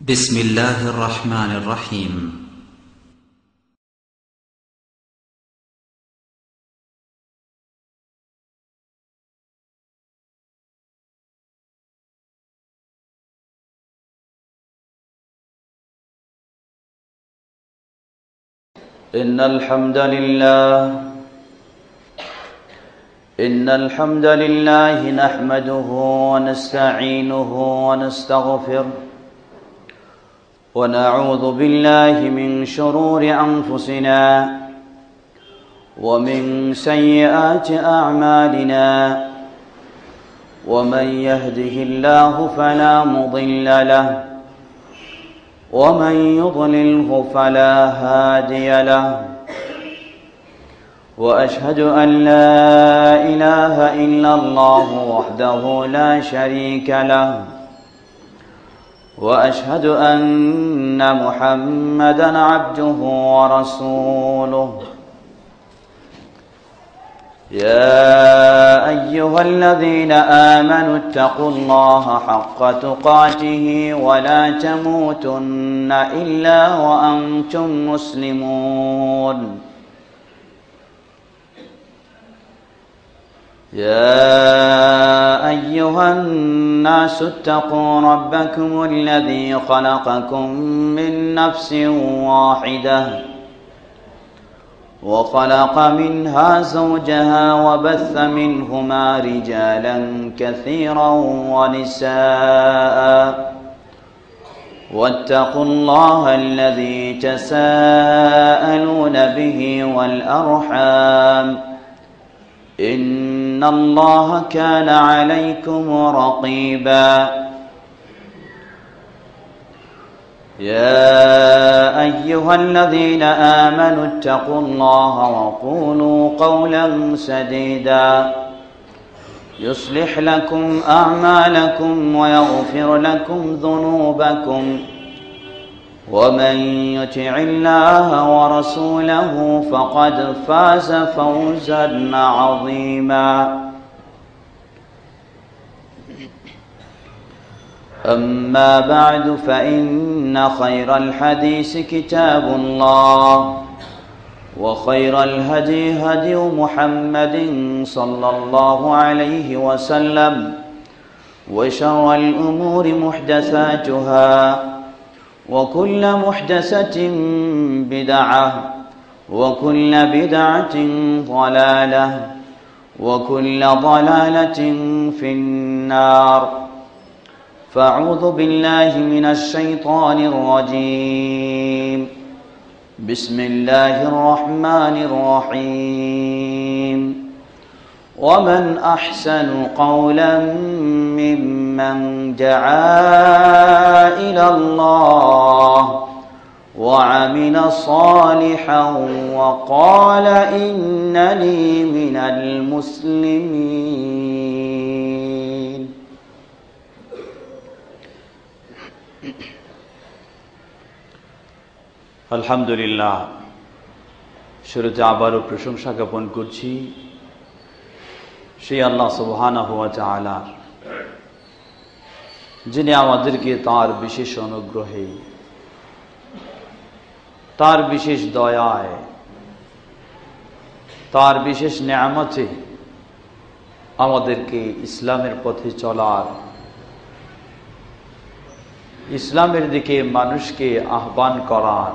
بسم الله الرحمن الرحيم. إن الحمد لله نحمده ونستعينه ونستغفره ونعوذ بالله من شرور أنفسنا ومن سيئات أعمالنا ومن يهده الله فلا مضل له ومن يضلله فلا هادي له وأشهد أن لا إله إلا الله وحده لا شريك له وأشهد أن محمدًا عبده ورسوله يا أيها الذين آمنوا اتقوا الله حق تقاته ولا تموتن إلا وأنتم مسلمون يا أيها الناس اتقوا ربكم الذي خلقكم من نفس واحدة وخلق منها زوجها وبث منهما رجالا كثيرا ونساء واتقوا الله الذي تساءلون به والأرحام إن الله كان عليكم رقيبا يا أيها الذين آمنوا اتقوا الله وقولوا قولا سديدا يصلح لكم أعمالكم ويغفر لكم ذنوبكم ومن يطع الله ورسوله فقد فاز فوزا عظيما أما بعد فإن خير الحديث كتاب الله وخير الهدي هدي محمد صلى الله عليه وسلم وشر الأمور محدثاتها وكل محدثة بدعة وكل بدعة ضلالة وكل ضلالة في النار فأعوذ بالله من الشيطان الرجيم بسم الله الرحمن الرحيم ومن أحسن قولا ممن دعا إلى الله وعمل صالحا وقال إنني من المسلمين আলহামদুলিল্লাহ শুরুতে আবারও প্রশংসা জ্ঞাপন করছি সেই আল্লাহ সুবহানাহু ওয়া তাআলা যিনি আমাদেরকে তার বিশেষ অনুগ্রহে তার বিশেষ দয়ায় তার বিশেষ নেয়ামতে আমাদেরকে ইসলামের পথে চলার ইসলামের দিকে মানুষকে আহ্বান করার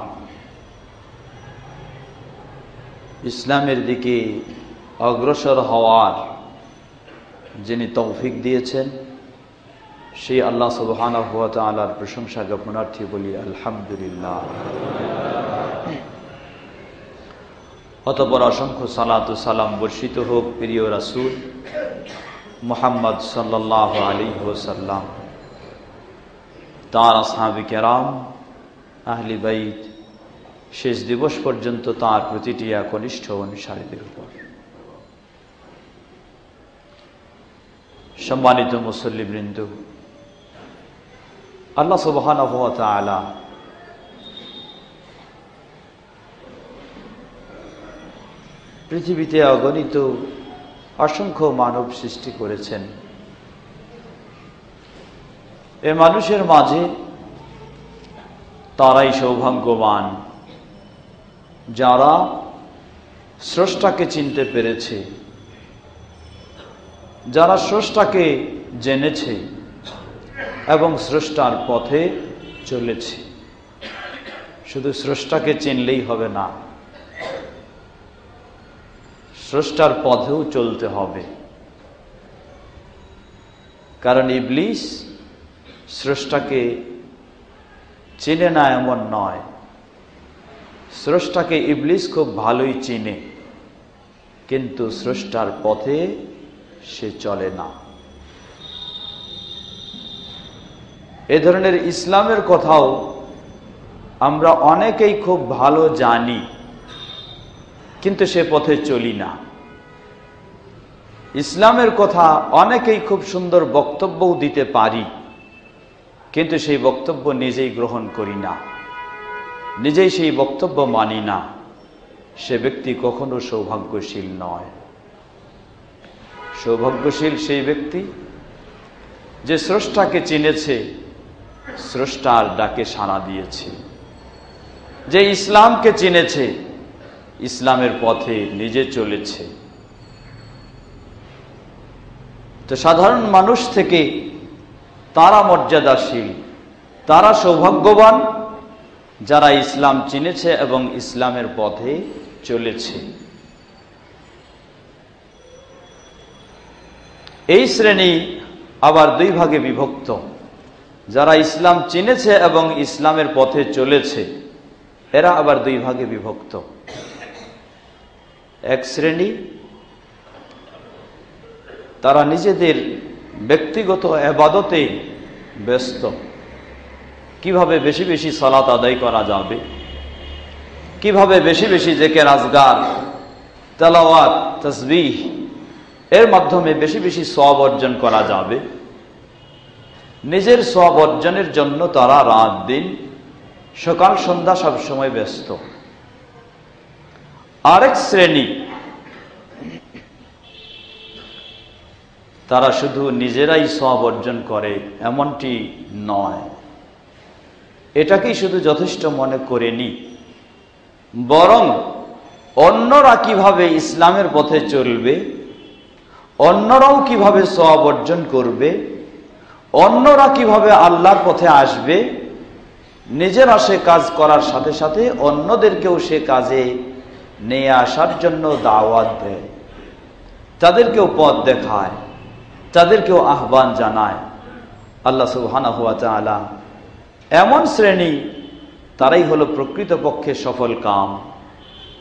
ইসলামের দিকে অগ্রসর হওয়ার যিনি তৌফিক দিয়েছেন সেই আল্লাহ সুবহানাহু ওয়া তাআলার প্রশংসা জ্ঞাপনার্থে বলি আলহামদুলিল্লাহ। অতঃপর অসংখ্য সালাত ও সালাম বর্ষিত হোক প্রিয় রাসূল মুহাম্মদ সাল্লাল্লাহু আলাইহি ওয়াসাল্লাম, তাঁর আসহাবে কেরাম, আহলি বাইত, শেষ দিবস পর্যন্ত তাঁর প্রতিটি একনিষ্ঠ অনুসারীদের উপর। সম্মানিত মুসল্লিবৃন্দ, আল্লাহ সুবহানাহু ওয়া তাআলা পৃথিবীতে অগণিত অসংখ্য মানব সৃষ্টি করেছেন। এ মানুষের মাঝে তারাই সৌভাগ্যবান যারা স্রষ্টাকে চিনতে পেরেছে, যারা স্রষ্টাকে জেনেছে এবং স্রষ্টার পথে চলেছে। শুধু স্রষ্টাকে চিনলেই হবে না, স্রষ্টার পথেও চলতে হবে। কারণ ইবলিস স্রষ্টাকে চিনে না এমন নয়, স্রষ্টাকে ইবলিস খুব ভালোই চিনে, কিন্তু স্রষ্টার পথে সে চলে না। এ ধরনের ইসলামের কথাও আমরা অনেকেই খুব ভালো জানি, কিন্তু সে পথে চলি না। ইসলামের কথা অনেকেই খুব সুন্দর বক্তব্যও দিতে পারি, কিন্তু সেই বক্তব্য নিজেই গ্রহণ করি না, নিজেই সেই বক্তব্য মানি না। সে ব্যক্তি কখনো সৌভাগ্যশীল নয়। সৌভাগ্যশীল সেই ব্যক্তি যে স্রষ্টাকে চিনেছে, স্রষ্টার ডাকে সাড়া দিয়েছে, যে ইসলামকে চিনেছে, ইসলামের পথে নিজে চলেছে। তো সাধারণ মানুষ থেকে তারা মর্যাদাশীল, তারা সৌভাগ্যবান যারা ইসলাম চিনেছে এবং ইসলামের পথে চলেছে। এই শ্রেণী আবার দুই ভাগে বিভক্ত। যারা ইসলাম চিনেছে এবং ইসলামের পথে চলেছে, এরা আবার দুই ভাগে বিভক্ত। এক শ্রেণী তারা নিজেদের ব্যক্তিগত ইবাদতে ব্যস্ত, কিভাবে বেশি বেশি সালাত আদায় করা যাবে, কিভাবে বেশি বেশি জিকির আজগার, তেলাওয়াত, তাসবিহ এর মাধ্যমে বেশি বেশি সওয়াব অর্জন করা যাবে। নিজের সওয়াব অর্জনের জন্য তারা রাত দিন, সকাল সন্ধ্যা সব সময় ব্যস্ত। আরেক শ্রেণী তারা শুধু নিজেরাই সওয়াব অর্জন করে এমনটি নয়, এটাকেই শুধু যথেষ্ট মনে করেনি, বরং অন্যরা কিভাবে ইসলামের পথে চলবে, অন্যরাও কিভাবে সওয়াব অর্জন করবে, অন্যরা কিভাবে আল্লাহর পথে আসবে, নিজেরা সে কাজ করার সাথে সাথে অন্যদেরকেও সে কাজে নিয়ে আসার জন্য দাওয়াত দেয়, তাদেরকেও পথ দেখায়, তাদেরকেও আহ্বান জানায়। আল্লাহ সুবহানাহু ওয়া তাআলা এমন শ্রেণী, তারাই হলো প্রকৃতপক্ষে সফল কাম,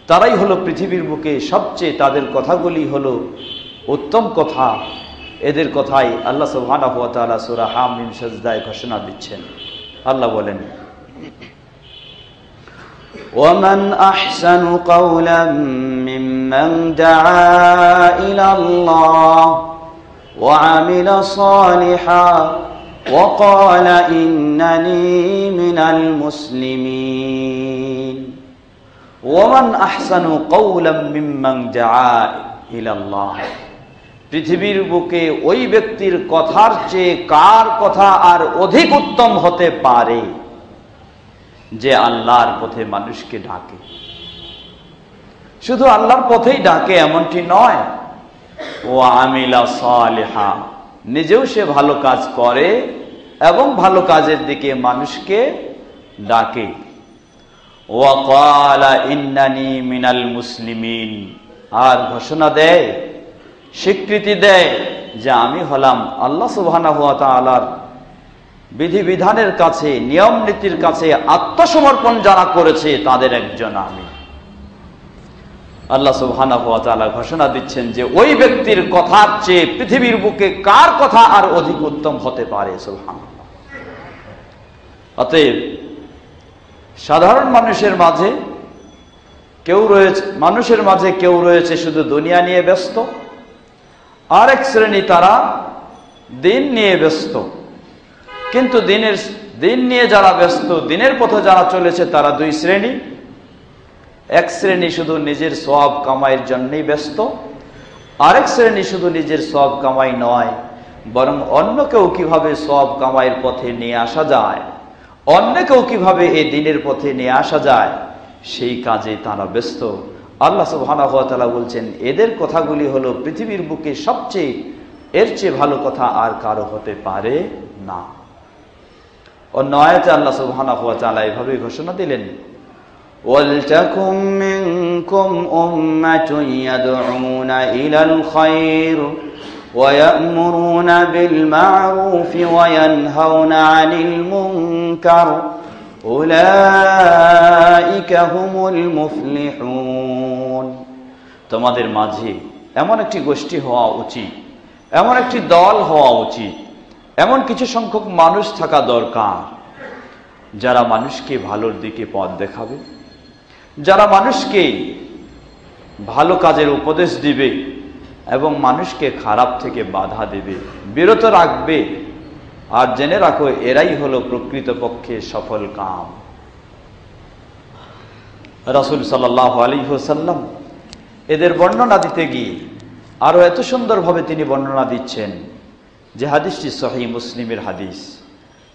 তারাই হলো পৃথিবীর বুকে সবচেয়ে, তাদের কথাগুলি হলো উত্তম কথা। এদের কথাই আল্লাহ সুবহানাহু ওয়া তাআলা সূরা হামিম সাজদায় ঘোষণা দিচ্ছেন। আল্লাহ বলেন, ومن أحسن قولا ممن دعا إلى الله وعمل صالحا وقال إنني من المسلمين ومن أحسن قولا ممن دعا إلى الله। পৃথিবীর বুকে ওই ব্যক্তির কথার চেয়ে কার কথা আর অধিক উত্তম হতে পারে যে আল্লাহর পথে মানুষকে ডাকে। শুধু আল্লাহর পথেই ডাকে এমনটি নয়, ও আমিলা সালিহা, নিজেও সে ভালো কাজ করে এবং ভালো কাজের দিকে মানুষকে ডাকে। ওয়া ক্বালা ইন্নানি মিনাল মুসলিমিন, আর ঘোষণা দেয়, স্বীকৃতি দেয় যে আমি হলাম আল্লাহ সুবহানাহু ওয়া তাআলার বিধিবিধানের কাছে, নিয়ম নীতির কাছে আত্মসমর্পণ যারা করেছে তাদের একজন আমি। আল্লাহ সুবহানাহু ওয়া তাআলা ঘোষণা দিচ্ছেন যে ওই ব্যক্তির কথার চেয়ে পৃথিবীর বুকে কার কথা আর অধিক উত্তম হতে পারে। সুবহানাল্লাহ। অতএব সাধারণ মানুষের মাঝে কেউ রয়েছে শুধু দুনিয়া নিয়ে ব্যস্ত, আরেক শ্রেণী তারা দিন নিয়ে ব্যস্ত। কিন্তু দিন নিয়ে যারা ব্যস্ত, দিনের পথে যারা চলেছে, তারা দুই শ্রেণী। এক শ্রেণী শুধু নিজের সওয়াব কামাইয়ের জন্যই ব্যস্ত, আরেক শ্রেণী শুধু নিজের সওয়াব কামাই নয়, বরং অন্যকেও কিভাবে সওয়াব কামাইয়ের পথে নিয়ে আসা যায়, অন্যকেও কিভাবে এই দিনের পথে নিয়ে আসা যায় সেই কাজে তারা ব্যস্ত। আল্লাহ সুবহানাহু ওয়া তাআলা বলছেন, এদের কথাগুলি হলো পৃথিবীর বুকে সবচেয়ে, এর চেয়ে ভালো কথা আর কারো হতে পারে না। অন্য আয়াতে আল্লাহ সুবহানাহু ওয়া তাআলা এভাবে ঘোষণা দিলেন, ওয়ালতাকুম মিনকুম উম্মাতুন ইয়াদউনা ইলাল খায়র ওয়া ইয়া'মুরুনা বিল মা'রুফ ওয়া ইয়ানহাউনা আনিল মুনকার উলাইকা হুমুল মুফলিহুন। তোমাদের মাঝে এমন একটি গোষ্ঠী হওয়া উচিত, এমন একটি দল হওয়া উচিত, এমন কিছু সংখ্যক মানুষ থাকা দরকার যারা মানুষকে ভালোর দিকে পথ দেখাবে, যারা মানুষকে ভালো কাজের উপদেশ দিবে এবং মানুষকে খারাপ থেকে বাধা দেবে, বিরত রাখবে। আর জেনে রাখো, এরাই হলো প্রকৃতপক্ষে সফল কাম। রাসূল সাল্লাল্লাহু আলাইহি ওয়াসাল্লাম এদের বর্ণনা দিতে গিয়ে আরো এত সুন্দরভাবে তিনি বর্ণনা দিচ্ছেন যে হাদিসটি সহিহ মুসলিমের হাদিস।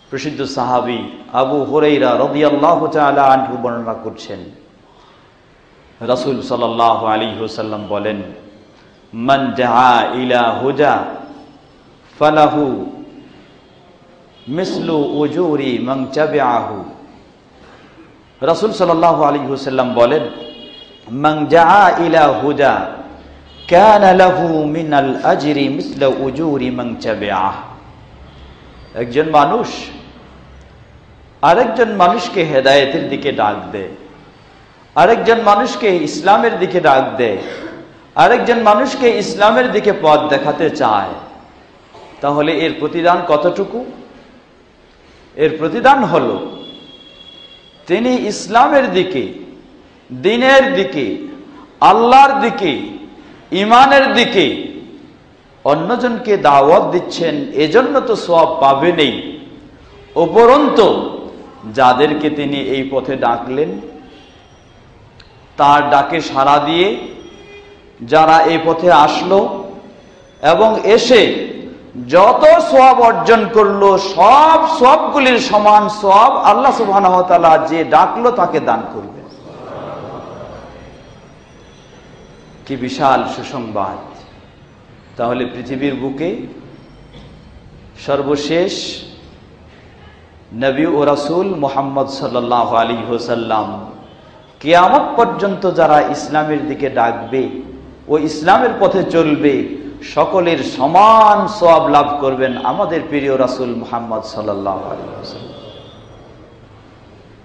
প্রসিদ্ধ সাহাবী আবু হুরায়রা রাদিয়াল্লাহু তাআলা আনহু বর্ণনা করছেন, রাসূল সাল্লাল্লাহু আলাইহি ওয়াসাল্লাম বলেন, মান দাআ ইলা হুদা ফালাহু মিসলু উজুরি মান তাবিআহু। রাসূল সাল্লাল্লাহু আলাইহি ওয়াসাল্লাম বলেন, মান দাআ ইলা হুদা কানা লাহু মিনাল আজরি মিসলু উজুরি মান তাবিআহু। একজন মানুষ আরেকজন মানুষকে হেদায়েতের দিকে ডাক দেয়, আরেকজন মানুষকে ইসলামের দিকে ডাক দেয়, আরেকজন মানুষকে ইসলামের দিকে পথ দেখাতে চায়, তাহলে এর প্রতিদান কতটুকু? এর প্রতিদান হলো তিনি ইসলামের দিকে, দ্বীনের দিকে, আল্লাহর দিকে, ঈমানের দিকে অন্যজনকে দাওয়াত দিচ্ছেন, এজন্য তো সওয়াব পাবেনই, উপরন্তু যাদেরকে তিনি এই পথে ডাকলেন তার ডাকে সাড়া দিয়ে যারা এই পথে আসলো এবং এসে যত সওয়াব অর্জন করলো, সব সওয়াবগুলির সমান সওয়াব আল্লাহ সুবহানাহু ওয়া তাআলা যে ডাকলো তাকে দান করবেন। কি বিশাল সুসংবাদ! তাহলে পৃথিবীর বুকে সর্বশেষ নবী ও রাসূল মুহাম্মদ সাল্লাল্লাহু আলাইহি ওয়াসাল্লাম কিয়ামত পর্যন্ত যারা ইসলামের দিকে ডাকবে ও ইসলামের পথে চলবে, সকলের সমান সওয়াব লাভ করবেন আমাদের প্রিয় রাসূল মুহাম্মদ সাল্লাল্লাহু আলাইহি ওয়াসাল্লাম।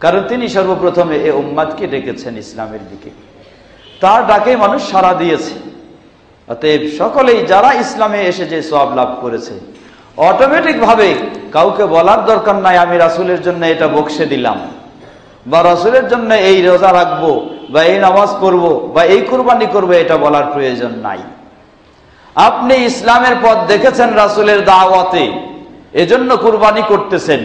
কারণ তিনি সর্বপ্রথমে এই উম্মতকে ডেকেছেন ইসলামের দিকে, তার ডাকে মানুষ সাড়া দিয়েছে। অতএব সকলেই যারা ইসলামে এসে যে সওয়াব লাভ করেছে, অটোমেটিক ভাবে কাউকে বলার দরকার নাই আমি রাসূলের জন্য এটা বকশে দিলাম, বা রাসূলের জন্য এই রোজা রাখবো, বা এই নামাজ পড়বো, বা এই কুরবানি করবো, এটা বলার প্রয়োজন নাই। আপনি ইসলামের পথ দেখেছেন রাসূলের দাওয়াতে, এজন্য কুরবানি করতেছেন,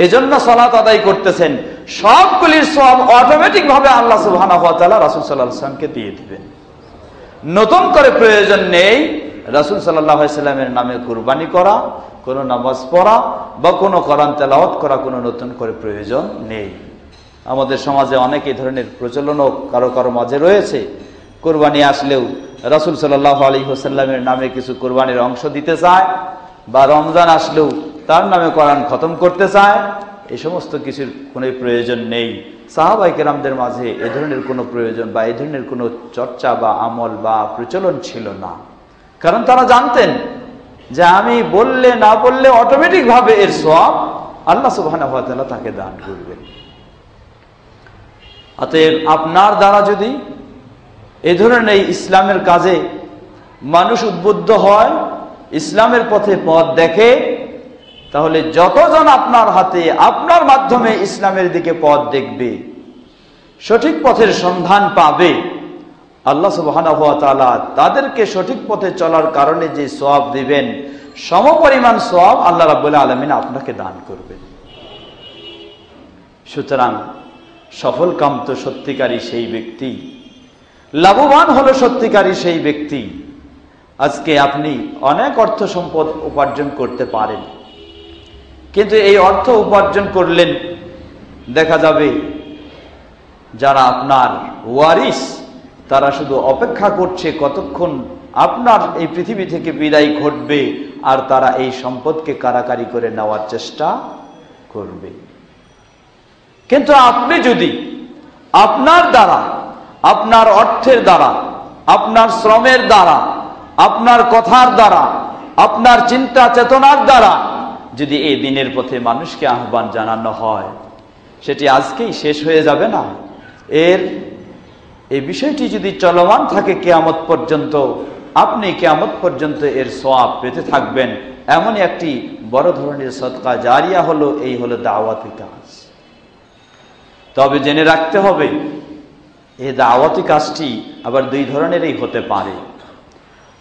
এজন্য সালাত আদায় করতেছেন, সবগুলির সওয়াব অটোমেটিক ভাবে আল্লাহ সুবহানাহু ওয়া তাআলা রাসূল সাল্লাল্লাহু আলাইহি ওয়াসাল্লামকে দিয়ে দিবেন। নতুন করে প্রয়োজন নেই রাসূল সাল্লাল্লাহু আলাইহি ওয়াসাল্লামের নামে কুরবানি করা, কোনো নামাজ পড়া বা কোনো কোরআন তেলাওয়াত করা, কোনো নতুন করে প্রয়োজন নেই। আমাদের সমাজে অনেক এই ধরনের প্রচলনও কারো কারো মাঝে রয়েছে। কুরবানি আসলেও রাসূল সাল্লাল্লাহু আলাইহি ওয়াসাল্লামের নামে কিছু কুরবানির অংশ দিতে চায়, বা রমজান আসলেও তার নামে কোরআন খতম করতে চায়। এই সমস্ত কিছুর কোনো প্রয়োজন নেই। সাহাবায়ে কেরামদের মাঝে এ ধরনের কোনো প্রয়োজন বা এই ধরনের কোনো চর্চা বা আমল বা প্রচলন ছিল না। কারণ তারা জানতেন যে আমি বললে না বললে অটোমেটিক ভাবে এর সওয়াব আল্লাহ সুবহানাহু ওয়া তাআলা তাকে দান করবেন। অতএব আপনার দ্বারা যদি এ ধরনের ইসলামের কাজে মানুষ উদ্বুদ্ধ হয়, ইসলামের পথে পথ দেখে, তাহলে যতজন আপনার হাতে আপনার মাধ্যমে ইসলামের দিকে পথ দেখবে, সঠিক পথের সন্ধান পাবে, আল্লাহ সুবহানাহু ওয়া তাআলা তাদেরকে সঠিক পথে চলার কারণে যে সওয়াব দিবেন, সমপরিমাণ সওয়াব আল্লাহ রাব্বুল আলামিন আপনাকে দান করবেন। সুতরাং সফল কাম তো সত্যিকারী সেই ব্যক্তি, লাভবান হলো সত্যিকারী সেই ব্যক্তি। আজকে আপনি অনেক অর্থ সম্পদ উপার্জন করতে পারেন, কিন্তু এই অর্থ উপার্জন করলেন, দেখা যাবে যারা আপনার ওয়ারিস তারা শুধু অপেক্ষা করছে কতক্ষণ আপনার এই পৃথিবী থেকে বিদায় ঘটবে, আর তারা এই সম্পদকে কারাকারি করে নেওয়ার চেষ্টা করবে। কিন্তু আপনি যদি আপনার দ্বারা, আপনার অর্থের দ্বারা, আপনার শ্রমের দ্বারা, আপনার কথার দ্বারা, আপনার চিন্তা চেতনার দ্বারা যদি এই দিনের পথে মানুষকে আহ্বান জানানো হয়, সেটি আজকেই শেষ হয়ে যাবে না। এই বিষয়টি যদি চলমান থাকে কিয়ামত পর্যন্ত, আপনি কিয়ামত পর্যন্ত এর সওয়াব পেতে থাকবেন। এমনই একটি বড় ধরনের সদকা জারিয়া হলো দাওয়াতি কাজ। তবে জেনে রাখতে হবে এই দাওয়াতি কাজটি আবার দুই ধরনেরই হতে পারে।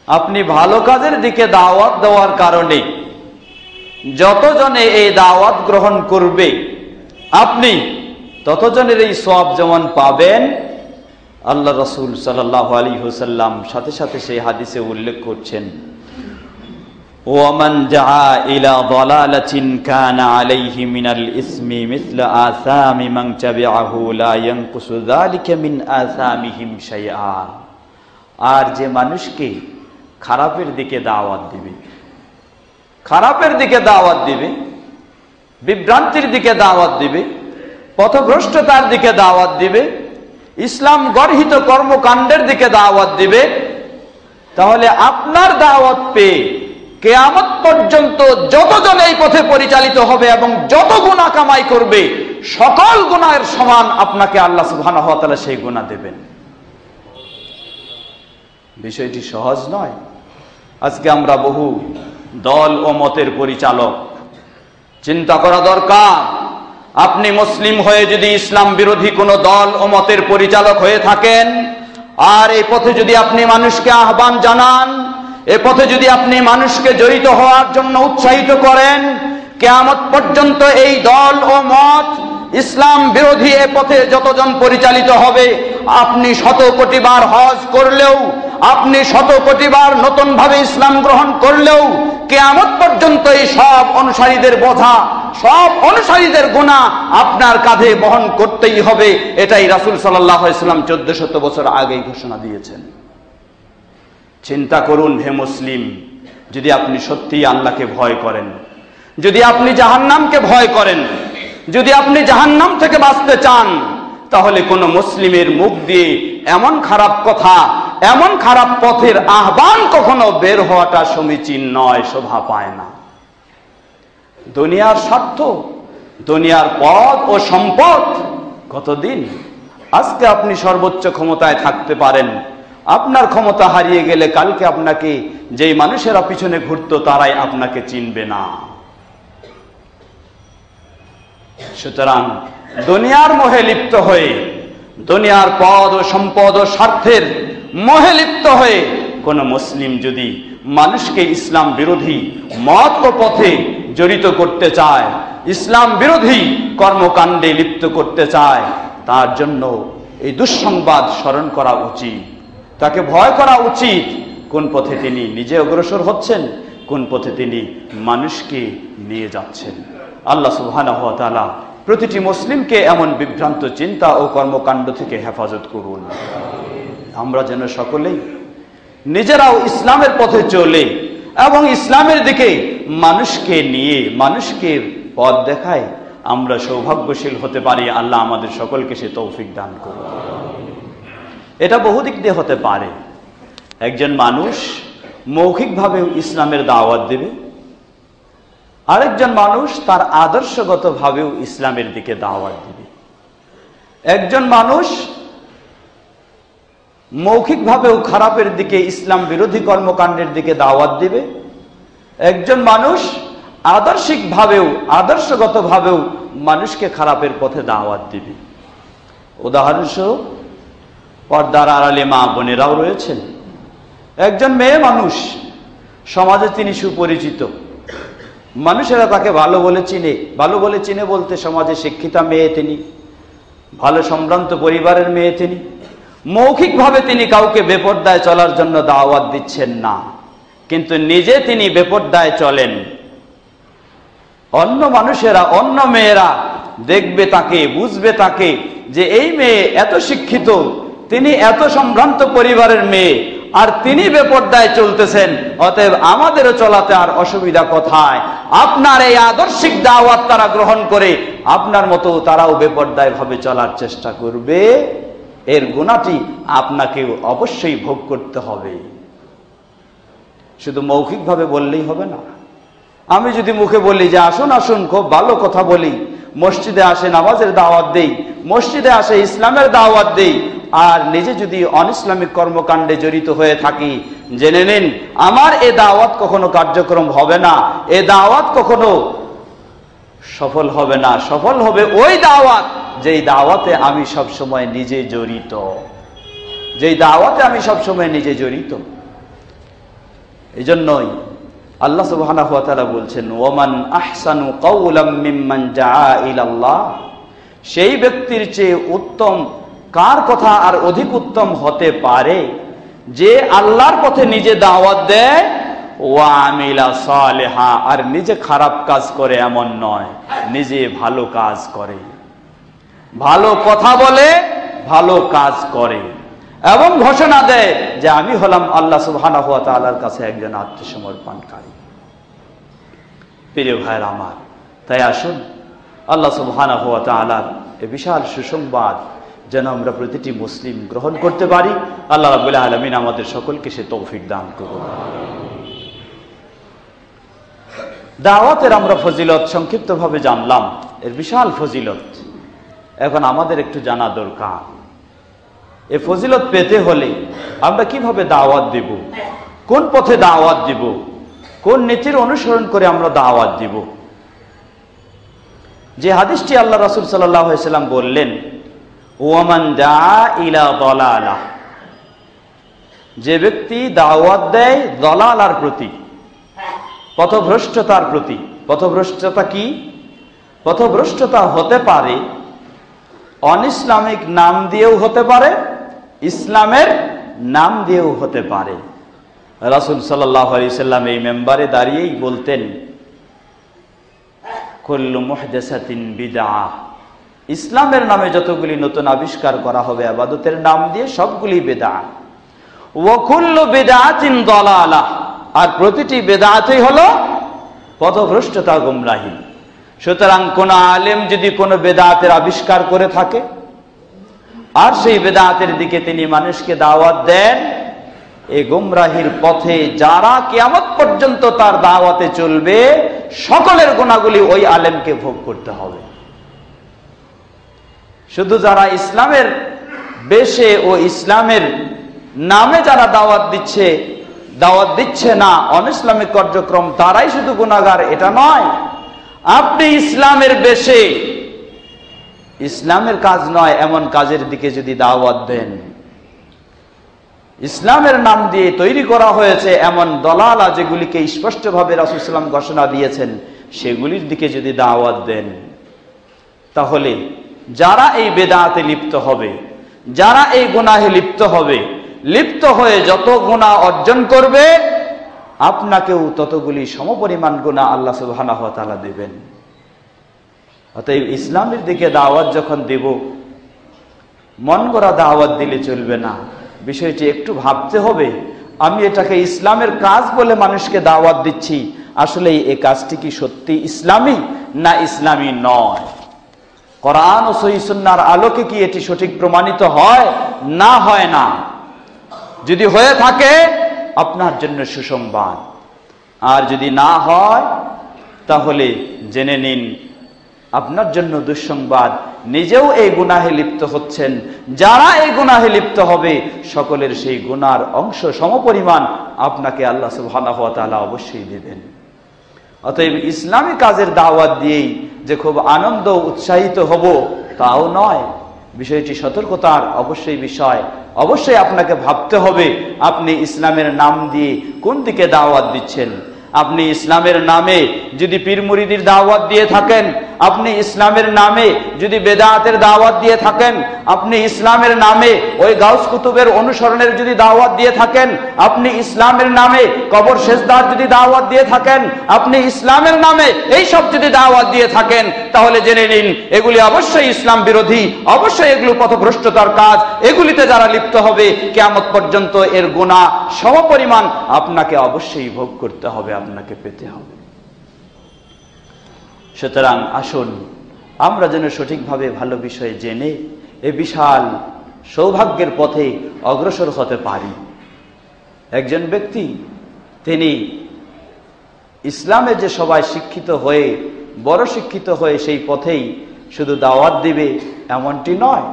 আপনি ভালো কাজের দিকে দাওয়াত দেওয়ার কারণে যতজনে এই দাওয়াত গ্রহণ করবে আপনি ততজনের এই সওয়াব যেমন পাবেন, আল্লাহ রাসূল সাল্লাল্লাহু আলাইহি ওয়াসাল্লাম সাথে সাথে সেই হাদিসে উল্লেখ করছেন, ওয়ামান জাআ ইলা দালালাতিন কানা আলাইহি মিনাল ইসমি মিসলা আসামি মান তাবিআহু লা ইয়ানকুসু যালিকা মিন আসামিহিম শাইআ। আর যে মানুষকে খারাপের দিকে দাওয়াত দিবে, খারাপের দিকে দাওয়াত দিবে, বিভ্রান্তির দিকে দাওয়াত দিবে, পথভ্রষ্টতার দিকে দাওয়াত দিবে, ইসলাম গর্হিত কর্মকাণ্ডের দিকে দাওয়াত দিবে, তাহলে আপনার দাওয়াত পেয়ে কিয়ামত পর্যন্ত যতজন এই পথে পরিচালিত হবে এবং যত গুনাহ কামাই করবে সকল গুনাহের সমান আপনাকে আল্লাহ সুবহানাহু ওয়া তাআলা সেই গুনাহ দেবেন। বিষয়টি সহজ নয়। আজকে আমরা বহু দল ও মতের পরিচালক। চিন্তা করা দরকার, আপনি মুসলিম হয়ে যদি ইসলাম বিরোধী কোনো দল ও মতের পরিচালক হয়ে থাকেন, আর এই পথে যদি আপনি মানুষকে আহ্বান জানান, এ পথে যদি আপনি মানুষকে জড়িত হওয়ার জন্য উৎসাহিত করেন, কিয়ামত পর্যন্ত এই দল ও মত ইসলাম বিরোধী এ পথে যতজন পরিচালিত হবে, আপনি 100 কোটিবার হজ করলেও, আপনি 100 কোটিবার নতুন ভাবে ইসলাম গ্রহণ করলেও কিয়ামত পর্যন্ত এই সব অনুসারীদের বোঝা, সব অনুসারীদের গুনাহ আপনার কাঁধে বহন করতেই হবে। এটাই রাসূল সাল্লাল্লাহু আলাইহি ওয়াসাল্লাম 1400 বছর আগেই ঘোষণা দিয়েছেন। চিন্তা করুন হে মুসলিম, যদি আপনি সত্যিই আল্লাহকে ভয় করেন, যদি আপনি জাহান্নামকে ভয় করেন, যদি আপনি জাহান্নাম থেকে বাঁচতে চান, তাহলে কোন মুসলিমের মুখ দিয়ে এমন খারাপ কথা, এমন খারাপ পথের আহ্বান কখনো বের হওয়াটা সমীচীন নয়, শোভা পায় না। দুনিয়ার স্বার্থ, দুনিয়ার পদ ও সম্পদ কতদিন? আজকে আপনি সর্বোচ্চ ক্ষমতায় থাকতে পারেন, আপনার ক্ষমতা হারিয়ে গেলে কালকে আপনাকে যেই মানুষেরা পিছনে ঘুরতো তারাই আপনাকে চিনবে না। সুতরাং দুনিয়ার মোহে লিপ্ত হয়ে, দুনিয়ার পদ ও সম্পদ ও স্বার্থের মোহে লিপ্ত হয়ে কোন মুসলিম যদি মানুষকে ইসলাম বিরোধী মত ও পথে জড়িত করতে চায়, ইসলাম বিরোধী কর্মকাণ্ডে লিপ্ত করতে চায়, তার জন্য এই দুঃসংবাদ স্মরণ করা উচিত, তাকে ভয় করা উচিত। কোন পথে তিনি নিজে অগ্রসর হচ্ছেন, কোন পথে তিনি মানুষকে নিয়ে যাচ্ছেন। আল্লাহ সুবহানাহু ওয়া তাআলা প্রতিটি মুসলিমকে এমন বিভ্রান্ত চিন্তা ও কর্মকাণ্ড থেকে হেফাজত করুন। আমরা যেন সকলেই নিজেরাও ইসলামের পথে চলে এবং ইসলামের দিকে মানুষকে নিয়ে, মানুষকে পথ দেখায় আমরা সৌভাগ্যশীল হতে পারি। আল্লাহ আমাদের সকলকে সে তৌফিক দান করুন। এটা বহুদিক দিয়ে হতে পারে। একজন মানুষ মৌখিকভাবেও ইসলামের দাওয়াত দেবে, আরেকজন মানুষ তার আদর্শগত ভাবেও ইসলামের দিকে দাওয়াত দিবে। একজন মানুষ মৌখিকভাবেও খারাপের দিকে, ইসলাম বিরোধী কর্মকাণ্ডের দিকে দাওয়াত দিবে, একজন মানুষ আদর্শিকভাবেও, আদর্শগতভাবেও মানুষকে খারাপের পথে দাওয়াত দিবে। উদাহরণস্বরূপ পর্দার আড়ালে মা বোনেরাও রয়েছেন। একজন মেয়ে মানুষ, সমাজে তিনি সুপরিচিত, মানুষেরা তাকে ভালো বলে চিনে। ভালো বলে চিনে বলতে সমাজে শিক্ষিতা মেয়ে তিনি, ভালো সম্ভ্রান্ত পরিবারের মেয়ে তিনি। মৌখিকভাবে তিনি কাউকে বেপরদায় চলার জন্য দাওয়াত দিচ্ছেন না, কিন্তু নিজে তিনি বেপরদায় চলেন। অন্য মানুষেরা, অন্য মেয়েরা দেখবে তাকে, বুঝবে তাকে যে এই মেয়ে এত শিক্ষিত, তিনি এত সম্ভ্রান্ত পরিবারের মেয়ে, আর তিনি বেপরদায় চলতেছেন, অতএব আমাদেরও চলাতে আর অসুবিধা কোথায়? আপনার এই আদর্শিক দাওয়াত তারা গ্রহণ করে আপনার মতো তারাও বেপরদায় ভাবে চলার চেষ্টা করবে। এর গুণাটি আপনাকে অবশ্যই ভোগ করতে হবে। শুধু মৌখিকভাবে বললেই হবে না। আমি যদি মুখে বলি যে আসুন আসুন, খুব ভালো কথা বলি, মসজিদে আসে নামাজের দাওয়াত দেই, মসজিদে আসে ইসলামের দাওয়াত দেই, আর নিজে যদি অনইসলামিক কর্মকাণ্ডে জড়িত হয়ে থাকি, জেনে নিন আমার এ দাওয়াত কখনো কার্যক্রম হবে না, এ দাওয়াত কখনো সফল হবে না। সফল হবে ওই দাওয়াত যেই দাওয়াতে আমি সবসময় নিজে জড়িত, যেই দাওয়াতে আমি সবসময় নিজে জড়িত। এই জন্যই আল্লাহ সুবহানাহু ওয়া তাআলা বলছেন, ওমান আহসানু কাওলাম মিম্মান জাআ ইলাল্লাহ, সেই ব্যক্তির চেয়ে উত্তম কার কথা আর অধিক উত্তম হতে পারে যে আল্লাহর পথে নিজে দাওয়াত দেয়, ওয়া আমিলা সালিহা, আর নিজে খারাপ কাজ করে এমন নয়, নিজে ভালো কাজ করে, ভালো কথা বলে, ভালো কাজ করে, এবং ঘোষণা দেয় যে আমি হলাম আল্লাহ সুবহানাহু ওয়া তাআলার কাছে একজন আত্মসমর্পণকারী। প্রিয় ভাইরা আমার, তাই আসুন আল্লাহ সুবহানাহু ওয়া তাআলার এই বিশাল সুসংবাদ যেন আমরা প্রতিটি মুসলিম গ্রহণ করতে পারি। আল্লাহ রাব্বুল আলামিন আমাদের সকলকে সে তৌফিক দান করুন। দাওয়াতের আমরা ফজিলত সংক্ষিপ্তভাবে জানলাম, এর বিশাল ফজিলত। এখন আমাদের একটু জানা দরকার, এই ফজিলত পেতে হলে আমরা কিভাবে দাওয়াত দিব, কোন পথে দাওয়াত দিব, কোন নীতির অনুসরণ করে আমরা দাওয়াত দিব। যে হাদিসটি আল্লাহ রাসূল সাল্লাল্লাহু আলাইহি সাল্লাম বললেন, ওয়ামান দাআ ইলা দালালাহ, যে ব্যক্তি দাওয়াত দেয় দালালার প্রতি, পথভ্রষ্টতার প্রতি। পথভ্রষ্টতা কি? পথভ্রষ্টতা হতে পারে অনইসলামিক নাম দিয়েও হতে পারে, ইসলামের নাম দিয়েও হতে পারে। রাসূল সাল্লাল্লাহু আলাইহি সাল্লাম এই মেম্বারে দাঁড়িয়েই বলতেন, কুল্লু মুহদাসাতিন বিদআহ, ইসলামের নামে যতগুলি নতুন আবিষ্কার করা হবে ইবাদতের নাম দিয়ে, সবগুলি বিদআত। ওয়া কুল্লু বিদআতিন দালালাহ, আর প্রতিটি বিদআতই হলো পথভ্রষ্টতা, গোমরাহি। সুতরাং কোন আলেম যদি কোনো বেদাতের আবিষ্কার করে থাকে আর সেই বেদাতের দিকে তিনি মানুষকে দাওয়াত দেন, এই গোমরাহির পথে যারা কিয়ামত পর্যন্ত তার দাওয়াতে চলবে, সকলের গুনাহগুলি ওই আলেমকে ভোগ করতে হবে। শুধু যারা ইসলামের বেশে ও ইসলামের নামে যারা দাওয়াত দিচ্ছে না অনইসলামিক কার্যক্রম, তারাই শুধু গুনাহগার এটা নয়। আপনি ইসলামের বেশে, ইসলামের কাজ নয় এমন কাজের দিকে যদি দাওয়াত দেন, ইসলামের নাম দিয়ে তৈরি করা হয়েছে এমন দলালা যেগুলিকে স্পষ্টভাবে রাসূল সাল্লাল্লাহু আলাইহি ওয়াসাল্লাম ঘোষণা দিয়েছেন, সেগুলির দিকে যদি দাওয়াত দেন, তাহলে যারা এই বেদাতে লিপ্ত হবে, যারা এই গুনাহে লিপ্ত হবে, লিপ্ত হয়ে যত গুনাহ অর্জন করবে, আপনাকেও ততগুলি সমপরিমাণ গুনাহ আল্লাহ সুবহানাহু ওয়া তাআলা দেবেন। অতএব ইসলামের দিকে দাওয়াত যখন দেব, মন গড়া দাওয়াত দিলে চলবে না। বিষয়টি একটু ভাবতে হবে, আমি এটাকে ইসলামের কাজ বলে মানুষকে দাওয়াত দিচ্ছি, আসলে এই কাজটি কি সত্যি ইসলামী না ইসলামী নয়? কোরআন ও সহিহ সুন্নাহর আলোকে কি এটি সঠিক প্রমাণিত হয় না হয় না? যদি হয়ে থাকে আপনার জন্য সুসংবাদ, আর যদি না হয় তাহলে জেনে নিন আপনার জন্য দুঃসংবাদ। নিজেও এই গুনাহে লিপ্ত হচ্ছেন, যারা এই গুনাহে লিপ্ত হবে সকলের সেই গুনার অংশ সমপরিমাণ আপনাকে আল্লাহ সুবহানাহু ওয়া তাআলা অবশ্যই দেবেন। অতএব ইসলামী কাজের দাওয়াত দিয়েই যে খুব আনন্দ উৎসাহিত হব তাও নয়, বিষয়টি সতর্কতার অবশ্যই বিষয়। অবশ্যই আপনাকে ভাবতে হবে আপনি ইসলামের নাম দিয়ে কোন দিকে দাওয়াত দিচ্ছেন। আপনি ইসলামের নামে যদি পীর মুরিদির দাওয়াত দিয়ে থাকেন, আপনি ইসলামের নামে যদি বেদাতের দাওয়াত দিয়ে থাকেন, আপনি ইসলামের নামে ওই গাউস কুতুবের অনুসরণের যদি দাওয়াত দিয়ে থাকেন, আপনি ইসলামের নামে কবর সেজদার যদি দাওয়াত দিয়ে থাকেন, আপনি ইসলামের নামে এই সব যদি দাওয়াত দিয়ে থাকেন, তাহলে জেনে নিন এগুলি অবশ্যই ইসলাম বিরোধী, অবশ্যই এগুলো পথভ্রষ্টতার কাজ। এগুলিতে যারা লিপ্ত হবে কিয়ামত পর্যন্ত এর গুনাহ সমপরিমাণ আপনাকে অবশ্যই ভোগ করতে হবে, আপনাকে পেতে হবে। সুতরাং আসুন আমরা যেন সঠিকভাবে ভালো বিষয় জেনে এ বিশাল সৌভাগ্যের পথে অগ্রসর হতে পারি। একজন ব্যক্তি তিনি ইসলামে যে সবাই শিক্ষিত হয়ে বড় শিক্ষিত হয়ে সেই পথেই শুধু দাওয়াত দিবে এমনটি নয়।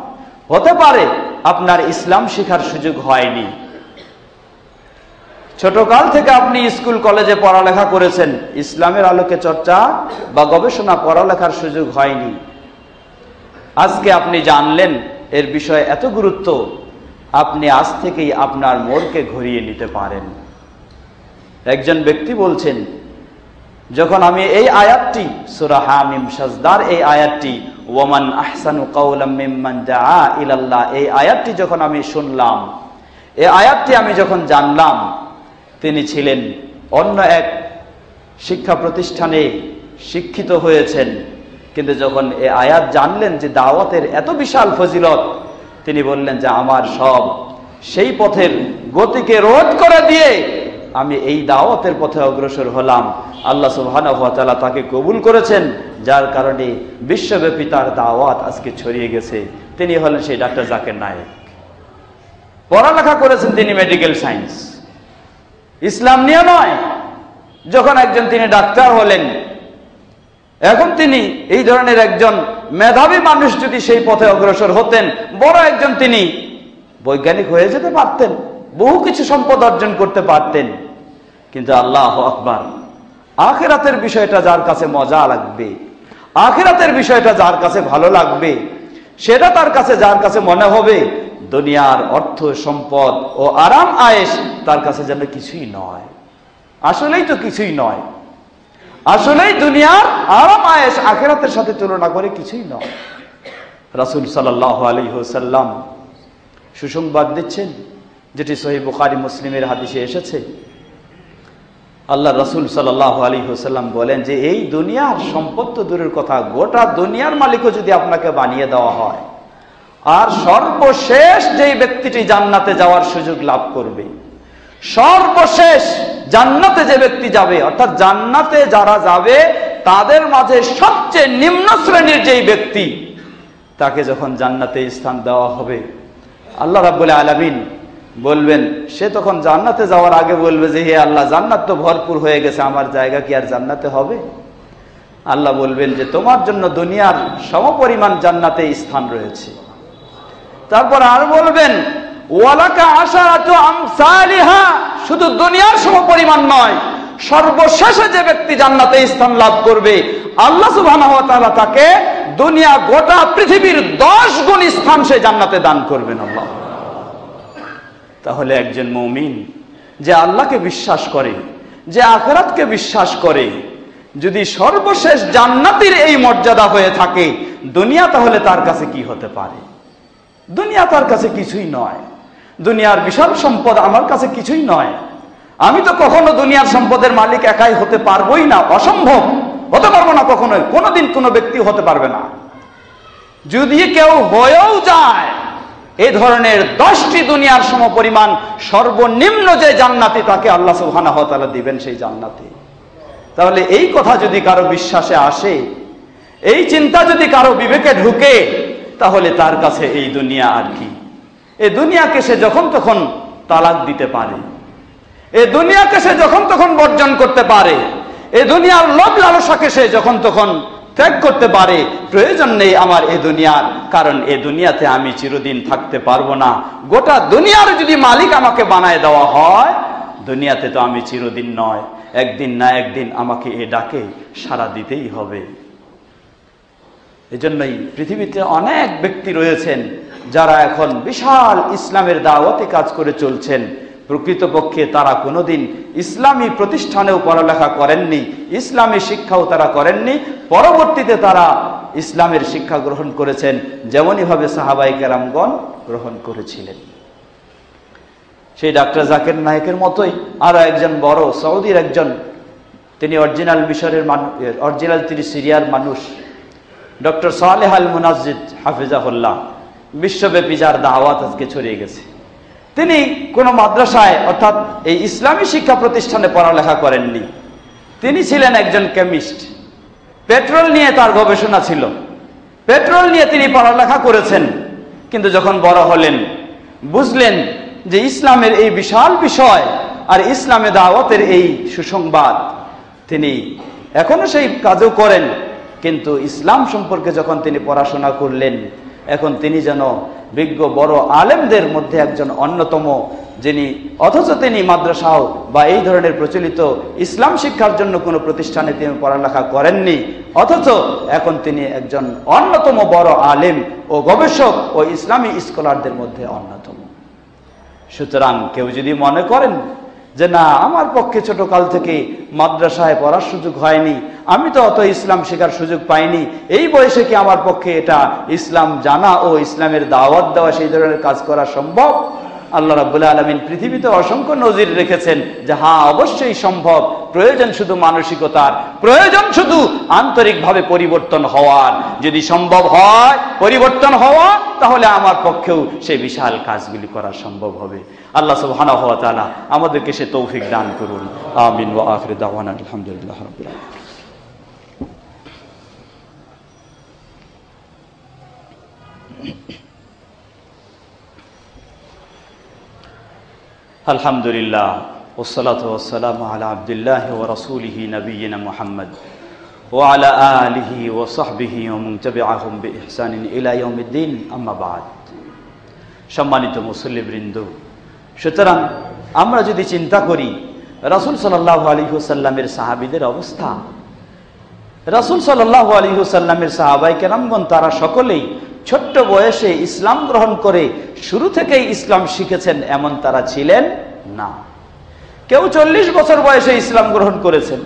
হতে পারে আপনার ইসলাম শেখার সুযোগ হয়নি, ছোটকাল থেকে আপনি স্কুল কলেজে পড়ালেখা করেছেন, ইসলামের আলোকে চর্চা বা গবেষণা পড়ালেখার সুযোগ হয়নি। আজকে আপনি জানলেন এর বিষয়ে এত গুরুত্ব, আপনি আজ থেকেই আপনার মোড়কে ঘুরিয়ে নিতে পারেন। একজন ব্যক্তি বলছেন, যখন আমি এই আয়াতটি সূরা হামিম সাজদার এই আয়াতটি ওয়ামান আহসানু কাওলাম মিম্মান দাআ ইলাল্লাহ এই আয়াতটি যখন আমি শুনলাম, এই আয়াতটি আমি যখন জানলাম, তিনি ছিলেন অন্য এক শিক্ষা প্রতিষ্ঠানে শিক্ষিত হয়েছেন, কিন্তু যখন এই আয়াত জানলেন যে দাওয়াতের এত বিশাল ফজিলত, তিনি বললেন যে আমার সব সেই পথের গতিকে রোধ করে দিয়ে আমি এই দাওয়াতের পথে অগ্রসর হলাম। আল্লাহ সুবহানাহু ওয়া তাআলা তাকে কবুল করেছেন, যার কারণে বিশ্বব্যাপী তার দাওয়াত আজকে ছড়িয়ে গেছে। তিনি হলেন সেই ডাক্তার জাকির নায়েক। পড়ালেখা করেছেন তিনি মেডিকেল সায়েন্স, ইসলাম নিয়ে নয়। যখন একজন তিনি ডাক্তার হলেন, এখন তিনি এই ধরনের একজন মেধাবী মানুষ যদি সেই পথে অগ্রসর হতেন, বড় একজন তিনি বৈজ্ঞানিক হয়ে যেতে পারতেন, বহু কিছু সম্পদ অর্জন করতে পারতেন। কিন্তু আল্লাহু আকবার, আখিরাতের বিষয়টা যার কাছে মজা লাগবে, আখিরাতের বিষয়টা যার কাছে ভালো লাগবে, সেটা তার কাছে যার কাছে মনে হবে দুনিয়ার অর্থ সম্পদ ও আরাম আয়েশ তার কাছে যেন কিছুই নয়। আসলেই তো কিছুই নয়, আসলেই দুনিয়ার আরাম আয়েশ আখিরাতের সাথে তুলনা করে কিছুই নয়। রাসূল সাল্লাল্লাহু আলাইহি ওয়াসাল্লাম সুসংবাদ দিচ্ছেন, যেটি সহিহ বুখারী মুসলিমের হাদিসে এসেছে। আল্লাহ রাসূল সাল্লাল্লাহু আলাইহি ওয়াসাল্লাম বলেন যে এই দুনিয়ার সম্পদ তো দূরের কথা, গোটা দুনিয়ার মালিকও যদি আপনাকে বানিয়ে দেওয়া হয়, আর সর্বশেষ যেই ব্যক্তিটি জান্নাতে যাওয়ার সুযোগ লাভ করবে, সর্বশেষ জান্নাতে যে ব্যক্তি যাবে, অর্থাৎ জান্নাতে যারা যাবে তাদের মাঝে সবচেয়ে নিম্ন শ্রেণীর যেই ব্যক্তি, তাকে যখন জান্নাতে স্থান দেওয়া হবে, আল্লাহ রাব্বুল আলামিন বলবেন, সে তখন জান্নাতে যাওয়ার আগে বলবে যে হে আল্লাহ, জান্নাত তো ভরপুর হয়ে গেছে, আমার জায়গা কি আর জান্নাতে হবে? আল্লাহ বলবেন যে তোমার জন্য দুনিয়ার সমপরিমাণ জান্নাতে স্থান রয়েছে। তারপর আর বলবেন ওয়ালাকা আশারাতু আমসালিহা, শুধু দুনিয়ার সমপরিমাণ নয়, সর্বশেষে যে ব্যক্তি জান্নাতে স্থান লাভ করবে, আল্লাহ সুবহানাহু ওয়া তাআলা তাকে দুনিয়া গোটা পৃথিবীর 10 গুণ স্থান সে জান্নাতে দান করবেন আল্লাহ। তাহলে একজন মুমিন যে আল্লাহকে বিশ্বাস করে, যে আখিরাতকে বিশ্বাস করে, যদি সর্বশেষ জান্নাতের এই মর্যাদা হয়ে থাকে, দুনিয়া তাহলে তার কাছে কি হতে পারে? দুনিয়া তার কাছে কিছুই নয়। দুনিয়ার বিশাল সম্পদ আমার কাছে কিছুই নয়। আমি তো কখনো দুনিয়ার সম্পদের মালিক একাই হতে পারবোই না, অসম্ভব, হতে পারবো না কখনোই, কোনোদিন কোনো ব্যক্তি হতে পারবে না। যদি কেউ হয়েও যায়, এই ধরনের 10টি দুনিয়ার সমপরিমাণ সর্বনিম্ন যে জান্নাতি, তাকে আল্লাহ সুবহানাহু ওয়া তাআলা দিবেন সেই জান্নাতে। তাহলে এই কথা যদি কারো বিশ্বাসে আসে, এই চিন্তা যদি কারো বিবেকে ঢুকে, তাহলে তার কাছে এই দুনিয়া আর কি? এই দুনিয়াকে সে যখন তখন তালাক দিতে পারে, এই দুনিয়াকে সে যখন তখন বর্জন করতে পারে, এই দুনিয়ার লোভ লালসাকে সে যখন তখন ত্যাগ করতে পারে। প্রয়োজন নেই আমার এই দুনিয়ার, কারণ এই দুনিয়াতে আমি চিরদিন থাকতে পারবো না। গোটা দুনিয়ার যদি মালিক আমাকে বানায় দেওয়া হয়, দুনিয়াতে তো আমি চিরদিন নয়, একদিন না একদিন আমাকে এ ডাকে সাড়া দিতেই হবে। এজন্যই পৃথিবীতে অনেক ব্যক্তি রয়েছেন যারা এখন বিশাল ইসলামের দাওয়াতে কাজ করে চলছেন। প্রকৃতপক্ষে তারা কোনোদিন ইসলামী প্রতিষ্ঠানেও পড়ালেখা করেননি, ইসলামী শিক্ষাও তারা করেননি। পরবর্তীতে তারা ইসলামের শিক্ষা গ্রহণ করেছেন, যেমনইভাবে সাহাবায়ে কেরামগণ গ্রহণ করেছিলেন। সেই ডাক্তার জাকির নায়েকের মতোই আরো একজন বড় সৌদির একজন, তিনি অরিজিনাল মিশরের মানুষ, অরিজিনাল তিনি সিরিয়ার মানুষ, ডক্টর সালেহ আল মুনাজ্জিদ হাফিজাহুল্লাহ। বিশ্বব্যাপী যার দাওয়াত আজকে ছড়িয়ে গেছে। তিনি কোনো মাদ্রাসায় অর্থাৎ এই ইসলামী শিক্ষা প্রতিষ্ঠানে পড়ালেখা করেননি। তিনি ছিলেন একজন কেমিস্ট। পেট্রোল নিয়ে তার গবেষণা ছিল, পেট্রোল নিয়ে তিনি পড়ালেখা করেছেন। কিন্তু যখন বড় হলেন, বুঝলেন যে ইসলামের এই বিশাল বিষয় আর ইসলামে দাওয়াতের এই সুসংবাদ, তিনি এখনো সেই কাজও করেন। কিন্তু ইসলাম সম্পর্কে যখন তিনি পড়াশোনা করলেন, এখন তিনি যেন বিজ্ঞ বড় আলেমদের মধ্যে একজন অন্যতম, যিনি অথচ তিনি মাদ্রাসাও বা এই ধরনের প্রচলিত ইসলাম শিক্ষার জন্য কোনো প্রতিষ্ঠানে তিনি পড়ালেখা করেননি, অথচ এখন তিনি একজন অন্যতম বড় আলেম ও গবেষক ও ইসলামী স্কলারদের মধ্যে অন্যতম। সুতরাং কেউ যদি মনে করেন যে না, আমার পক্ষে ছোটকাল থেকে মাদ্রাসায় পড়ার সুযোগ হয়নি, আমি তো অত ইসলাম শেখার সুযোগ পাইনি, এই বয়সে কি আমার পক্ষে এটা ইসলাম জানা ও ইসলামের দাওয়াত দেওয়া, সেই ধরনের কাজ করা সম্ভব? আল্লাহ রাব্বুল আলামিন পৃথিবীতে অসংখ্য নজির রেখেছেন যে হ্যাঁ, অবশ্যই সম্ভব। প্রয়োজন শুধু মানসিকতার, প্রয়োজন শুধু আন্তরিকভাবে পরিবর্তন হওয়ার। যদি সম্ভব হয় পরিবর্তন হওয়া, তাহলে আমার পক্ষেও সেই বিশাল কাজগুলি করা সম্ভব হবে। আল্লাহ সুবহানাহু ওয়া তাআলা আমাদেরকে সে তৌফিক দান করুন। আমিন ওয়া আখিরু দাওয়ানা আলহামদুলিল্লাহি রাব্বিল আলামিন। আলহামদুলিল্লাহ ওয়াসসালাতু ওয়াসসালামু আলা আবদিল্লাহি ওয়া রাসূলিহি নবিয়িনা মুহাম্মদ ওয়া আলা আলিহি ওয়া সাহবিহি ওয়া মান তাবিআহুম বিইহসানিন ইলা ইয়াউমিদ্দিন, আম্মা বাদ। সম্মানিত মুসল্লিবৃন্দ, সুতরাং আমরা যদি চিন্তা করি রাসূল সাল্লাল্লাহু আলাইহি ওয়াসাল্লামের সাহাবীদের অবস্থা, রাসূল সাল্লাল্লাহু আলাইহি ওয়াসাল্লামের সাহাবায়ে কেরামগণ তারা সকলেই ছোট্ট বয়সে ইসলাম গ্রহণ করে শুরু থেকেই ইসলাম শিখেছেন এমন তারা ছিলেন না। কেউ 40 বছর বয়সে ইসলাম গ্রহণ করেছেন,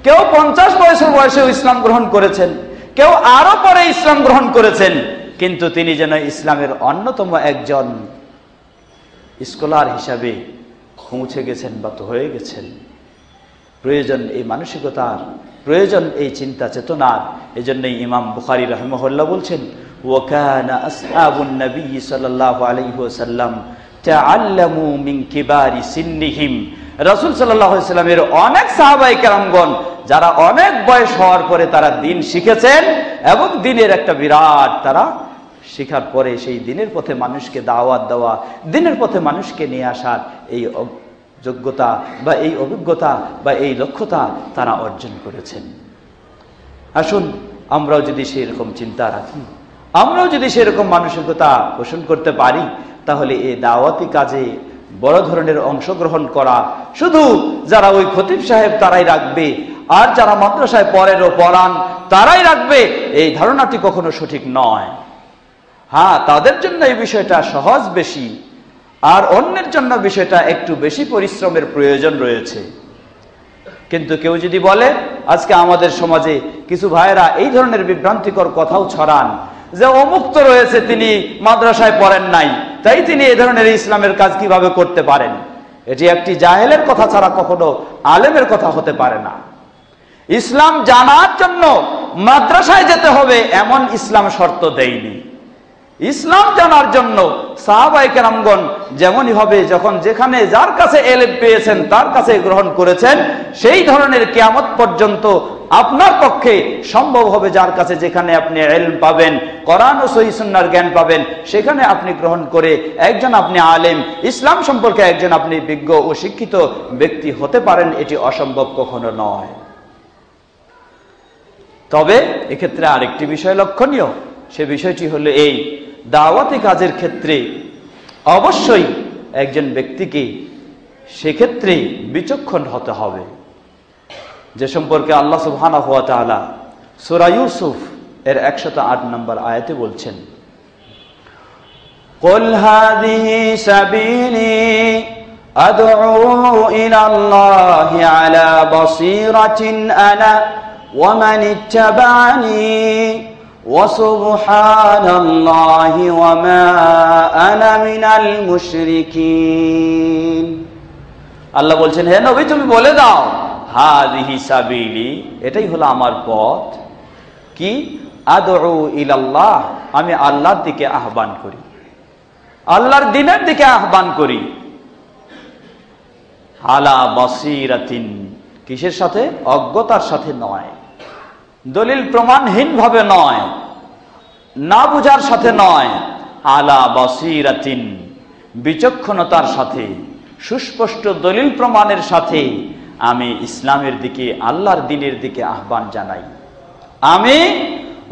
কেউ 50 বছর বয়সেও ইসলাম গ্রহণ করেছেন, কেউ আরো পরে ইসলাম গ্রহণ করেছেন। কিন্তু তিনি যেন ইসলামের অন্যতম একজন স্কলার হিসাবে পৌঁছে গেছেন বা তো হয়ে গেছেন। প্রয়োজন এই মানসিকতার, প্রয়োজন এই চিন্তা চেতনার। এজন্যই ইমাম বুখারী রাহিমাহুল্লাহ বলছেন, ওয়াকানা আসহাবুন নবী সাল্লাল্লাহু আলাইহি ওয়াসাল্লাম তাআল্লামু মিন কিবারি সিন্নিহিম। রাসূল সাল্লাল্লাহু আলাইহি ওয়াসাল্লামের অনেক সাহাবায়ে কেরামগণ যারা অনেক বয়স হওয়ার পরে তারা দ্বীন শিখেছেন এবং দ্বীনের একটা বিরাট তারা শিখার পরে সেই দ্বীনের পথে মানুষকে দাওয়াত দেওয়া, দ্বীনের পথে মানুষকে নিয়ে আসার এই যোগ্যতা বা এই অভিজ্ঞতা বা এই দক্ষতা তারা অর্জন করেছেন। আসুন আমরাও যদি সেরকম চিন্তা রাখি, আমরাও যদি সেরকম মানসিকতা পোষণ করতে পারি, তাহলে এই দাওয়াতি কাজে বড় ধরনের অংশগ্রহণ করা শুধু যারা ওই খতিব সাহেব তারাই রাখবে আর যারা মাদ্রাসায় পড়েন ও পড়ান তারাই রাখবে, এই ধারণাটি কখনো সঠিক নয়। হ্যাঁ, তাদের জন্য এই বিষয়টা সহজ বেশি, আর অন্যের জন্য বিষয়টা একটু বেশি পরিশ্রমের প্রয়োজন রয়েছে। কিন্তু কেউ যদি বলে, আজকে আমাদের সমাজে কিছু ভাইয়েরা এই ধরনের বিভ্রান্তিকর কথাও ছড়ান যে অমুক তো রয়েছে, তিনি মাদ্রাসায় পড়েন নাই, তাই তিনি এই ধরনের ইসলামের কাজ কিভাবে করতে পারেন। এটি একটি জাহেলের কথা ছাড়া কখনো আলেমের কথা হতে পারে না। ইসলাম জানার জন্য মাদ্রাসায় যেতে হবে এমন ইসলাম শর্ত দেয়নি। ইসলাম জানার জন্য সাহাবায়ে কেরামগণ যেমনই হবে, যখন যেখানে যার কাছে ইলম পেয়েছেন তার কাছে গ্রহণ করেছেন, সেই ধরনের কিয়ামত পর্যন্ত আপনার পক্ষে সম্ভব হবে যার কাছে যেখানে আপনি ইলম পাবেন, কোরআন ও সহিহ সুন্নাহর জ্ঞান পাবেন, সেখানে আপনি গ্রহণ করে একজন আপনি আলেম, ইসলাম সম্পর্কে একজন আপনি বিজ্ঞ ও শিক্ষিত ব্যক্তি হতে পারেন। এটি অসম্ভব কখনো নয়। তবে এক্ষেত্রে আরেকটি বিষয় লক্ষণীয়, সে বিষয়টি হলো এই, দাওয়াতি কাজের ক্ষেত্রে অবশ্যই একজন ব্যক্তিকে সেক্ষেত্রে বিচক্ষণ হতে হবে, যে সম্পর্কে আল্লাহ সুবহানাহু ওয়া তাআলা সূরা ইউসুফ এর 108 নম্বর আয়াতে বলছেন, কুল হাযিহি সাবিলি আদউ ইলাল্লাহি আলা বাসীরাতিন আনা ওয়া মান ইত্তাবা'আনি ওয়া সুবহানাল্লাহি ওয়া মা আনা মিনাল মুশরিকিন। আল্লাহ বলছেন, হে নবী তুমি বলে দাও, হাযিহি সাবিলি, এটাই হলো আমার পথ। কি? আদউ ইলাল্লাহ, আমি আল্লাহর দিকে আহ্বান করি, আল্লাহর দ্বীনের দিকে আহ্বান করি। আলা বাসীরাতিন, কিসের সাথে? অজ্ঞতার সাথে নয়, দলিল প্রমাণহীন ভাবে নয়, না বুঝার সাথে নয়। আলা বাসীরাতিন, বিচক্ষণতার সাথে, সুস্পষ্ট দলিল প্রমাণের সাথে আমি ইসলামের দিকে, আল্লাহর দ্বীনের দিকে আহ্বান জানাই। আমি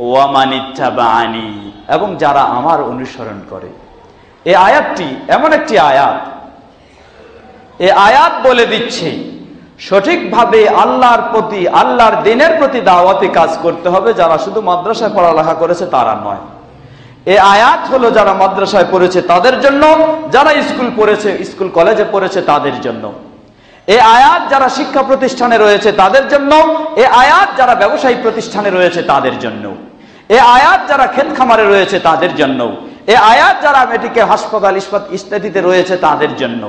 ওয়া মান ইত্তাবা'আনি, এবং যারা আমার অনুসরণ করে। এই আয়াতটি এমন একটি আয়াত, এই আয়াত বলে দিচ্ছে সঠিকভাবে আল্লাহর প্রতি, আল্লাহর দ্বীনের প্রতি দাওয়াতি কাজ করতে হবে যারা শুধু মাদ্রাসায় পড়ালেখা করেছে তারা নয়। এই আয়াত হলো যারা মাদ্রাসায় পড়েছে তাদের জন্য, যারা স্কুল পড়েছে, স্কুল কলেজে পড়েছে তাদের জন্য। এই আয়াত যারা শিক্ষা প্রতিষ্ঠানে রয়েছে তাদের জন্য, এই আয়াত যারা ব্যবসায়িক প্রতিষ্ঠানে রয়েছে তাদের জন্য, এই আয়াত যারা ক্ষেত খামারে রয়েছে তাদের জন্য, এই আয়াত যারা মেডিকেল, হাসপাতাল, ইস্পাত ইত্যাদিতে রয়েছে তাদের জন্য।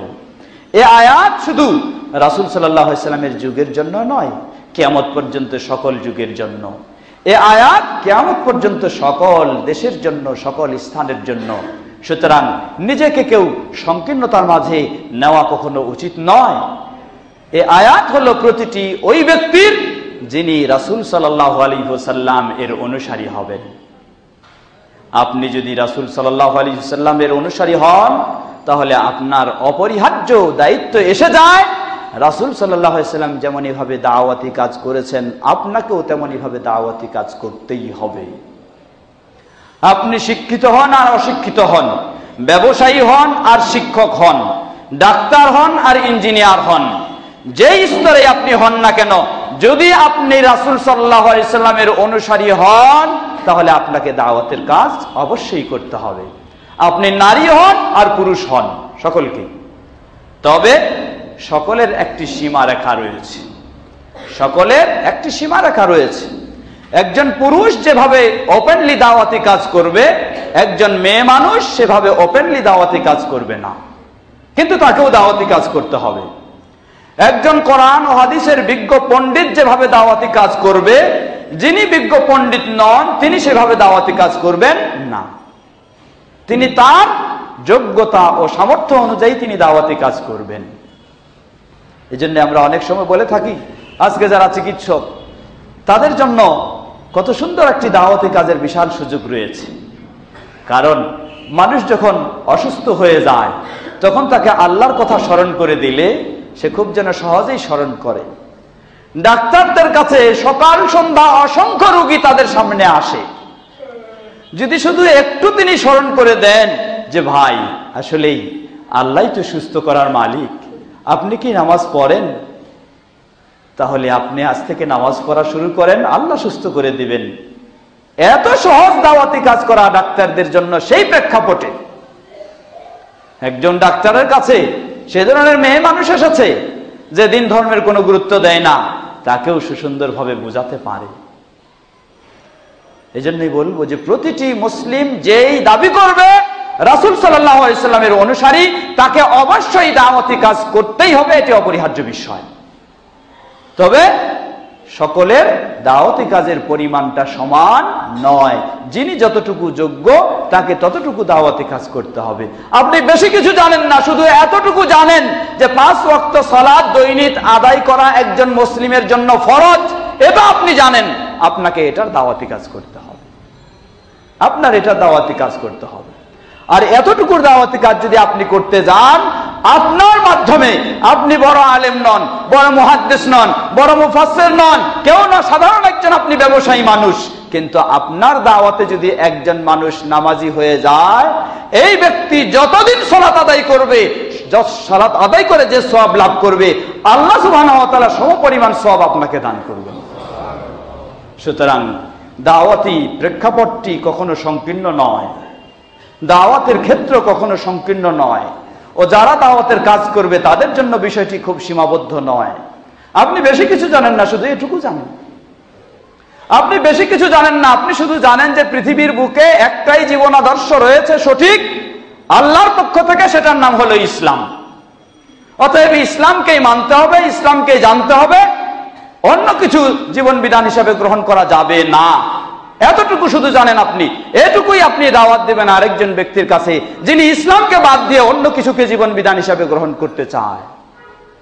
এই আয়াত শুধু রাসূল সাল্লাল্লাহু আলাইহি ওয়াসাল্লামের যুগের জন্য নয়, কিয়ামত পর্যন্ত সকল যুগের জন্য। এই আয়াত কিয়ামত পর্যন্ত সকল দেশের জন্য, সকল স্থানের জন্য। সুতরাং নিজেকে কেউ সংকীর্ণতার মাঝে নেওয়া কখনো উচিত নয়। এই আয়াত হলো প্রতিটি ওই ব্যক্তির যিনি রাসূল সাল্লাল্লাহু আলাইহি ওয়াসাল্লাম এর অনুসারী হবেন। আপনি যদি রাসূল সাল্লাল্লাহু আলাইহি ওয়াসাল্লামের অনুসারী হন তাহলে আপনার অপরিহার্য দায়িত্ব এসে যায়, রাসূল সাল্লাল্লাহু আলাইহি ওয়াসাল্লাম যেমন এভাবে দাওয়াতি কাজ করেছেন আপনাকেও তেমনি ভাবে দাওয়াতি কাজ করতেই হবে। আপনি শিক্ষিত হন আর অশিক্ষিত হন, ব্যবসায়ী হন আর শিক্ষক হন, ডাক্তার হন আর ইঞ্জিনিয়ার হন, যেই স্তরে আপনি হন না কেন, যদি আপনি রাসূল সাল্লাল্লাহু আলাইহি ওয়াসাল্লামের অনুসারী হন তাহলে আপনাকে দাওয়াতের কাজ অবশ্যই করতে হবে। আপনি নারী হন আর পুরুষ হন, সকলকে। তবে সকলের একটি সীমারেখা রয়েছে, সকলের একটি সীমারেখা রয়েছে। একজন পুরুষ যেভাবে ওপেনলি দাওয়াতি কাজ করবে, একজন মেয়ে মানুষ সেভাবে ওপেনলি দাওয়াতি কাজ করবে না, কিন্তু তাকেও দাওয়াতি কাজ করতে হবে। একজন কোরআন ও হাদিসের বিজ্ঞ পণ্ডিত যেভাবে দাওয়াতি কাজ করবে, যিনি বিজ্ঞ পণ্ডিত নন তিনি সেভাবে দাওয়াতি কাজ করবেন না। তিনি তার যোগ্যতা ও সামর্থ্য অনুযায়ী তিনি দাওয়াতি কাজ করবেন। এই জন্য আমরা অনেক সময় বলে থাকি, আজকে যারা চিকিৎসক তাদের জন্য কত সুন্দর একটি দাওয়াতি কাজের বিশাল সুযোগ রয়েছে। কারণ মানুষ যখন অসুস্থ হয়ে যায় তখন তাকে আল্লাহর কথা স্মরণ করে দিলে সে খুব যেন সহজেই স্মরণ করে। ডাক্তারদের কাছে সকাল সন্ধ্যা অসংখ্য রোগী তাদের সামনে আসে, যদি শুধু একটু তিনি স্মরণ করে দেন যে ভাই আসলেই আল্লাহই তো সুস্থ করার মালিক, আপনি কি নামাজ পড়েন, তাহলে আপনি আজ থেকে নামাজ পড়া শুরু করেন, আল্লাহ সুস্থ করে দিবেন। এত সহজ দাওয়াতি কাজ করা ডাক্তারদের জন্য। সেই প্রেক্ষাপটে একজন ডাক্তারের কাছে সে ধরনের মেয়ে মানুষ এসেছে যে দিন ধর্মের কোনো গুরুত্ব দেয় না, তাকেও সুসুন্দরভাবে বোঝাতে পারে। এই জন্যই বলবো যে প্রতিটি মুসলিম যেই দাবি করবে রাসূল সাল্লাল্লাহু আলাইহি ওয়াসাল্লামের অনুসারী, তাকে অবশ্যই দাওয়াতি কাজ করতেই হবে, এটি অপরিহার্য বিষয়। তবে সকলের দাওয়াতি কাজের পরিমাণটা সমান নয়, যিনি যতটুকু যোগ্য তাকে ততটুকু দাওয়াতি কাজ করতে হবে। আপনি বেশি কিছু জানেন না, শুধু এতটুকু জানেন যে 5 ওয়াক্ত সালাত দৈনিক আদায় করা একজন মুসলিমের জন্য ফরজ, এটা আপনি জানেন, আপনাকে এটার দাওয়াতি কাজ করতে হবে, আপনার এটার দাওয়াতি কাজ করতে হবে। আর এতটুকুর দাওয়াতি কাজ যদি আপনি করতে যান, আপনার মাধ্যমে আপনি বড় আলেম নন, বড় মুহাদ্দিস নন, বড় মুফাসসির নন, কেউ না, সাধারণ একজন আপনি ব্যবসায়ী মানুষ, কিন্তু আপনার দাওয়াতে যদি একজন মানুষ নামাজি হয়ে যায়, এই ব্যক্তি যতদিন সালাত আদায় করবে, সালাত আদায় করে যে সওয়াব লাভ করবে, আল্লাহ সুবহানাহু ওয়া তাআলা সমপরিমাণ সওয়াব আপনাকে দান করবেন। সুতরাং দাওয়াতি প্রেক্ষাপটটি কখনো সংকীর্ণ নয়, দাওয়াতের ক্ষেত্র কখনো সংকীর্ণ নয়। ও যারা দাওয়াতের কাজ করবে তাদের জন্য বিষয়টি খুব সীমাবদ্ধ নয়। আপনি বেশি কিছু জানেন না, শুধু এটুকু জানেন। আপনি বেশি কিছু জানেন না, আপনি শুধু জানেন যে পৃথিবীর বুকে একটাই জীবন আদর্শ রয়েছে সঠিক আল্লাহর পক্ষ থেকে, সেটার নাম হলো ইসলাম। অতএব ইসলামকেই মানতে হবে, ইসলামকেই জানতে হবে, অন্য কিছু জীবন বিধান হিসাবে গ্রহণ করা যাবে না। এতটুকু শুধু জানেন আপনি, এটুকুই আপনি দাওয়াত দেবেন আরেকজন ব্যক্তির কাছে যিনি ইসলামকে বাদ দিয়ে অন্য কিছুকে জীবন বিধান হিসাবে গ্রহণ করতে চায়,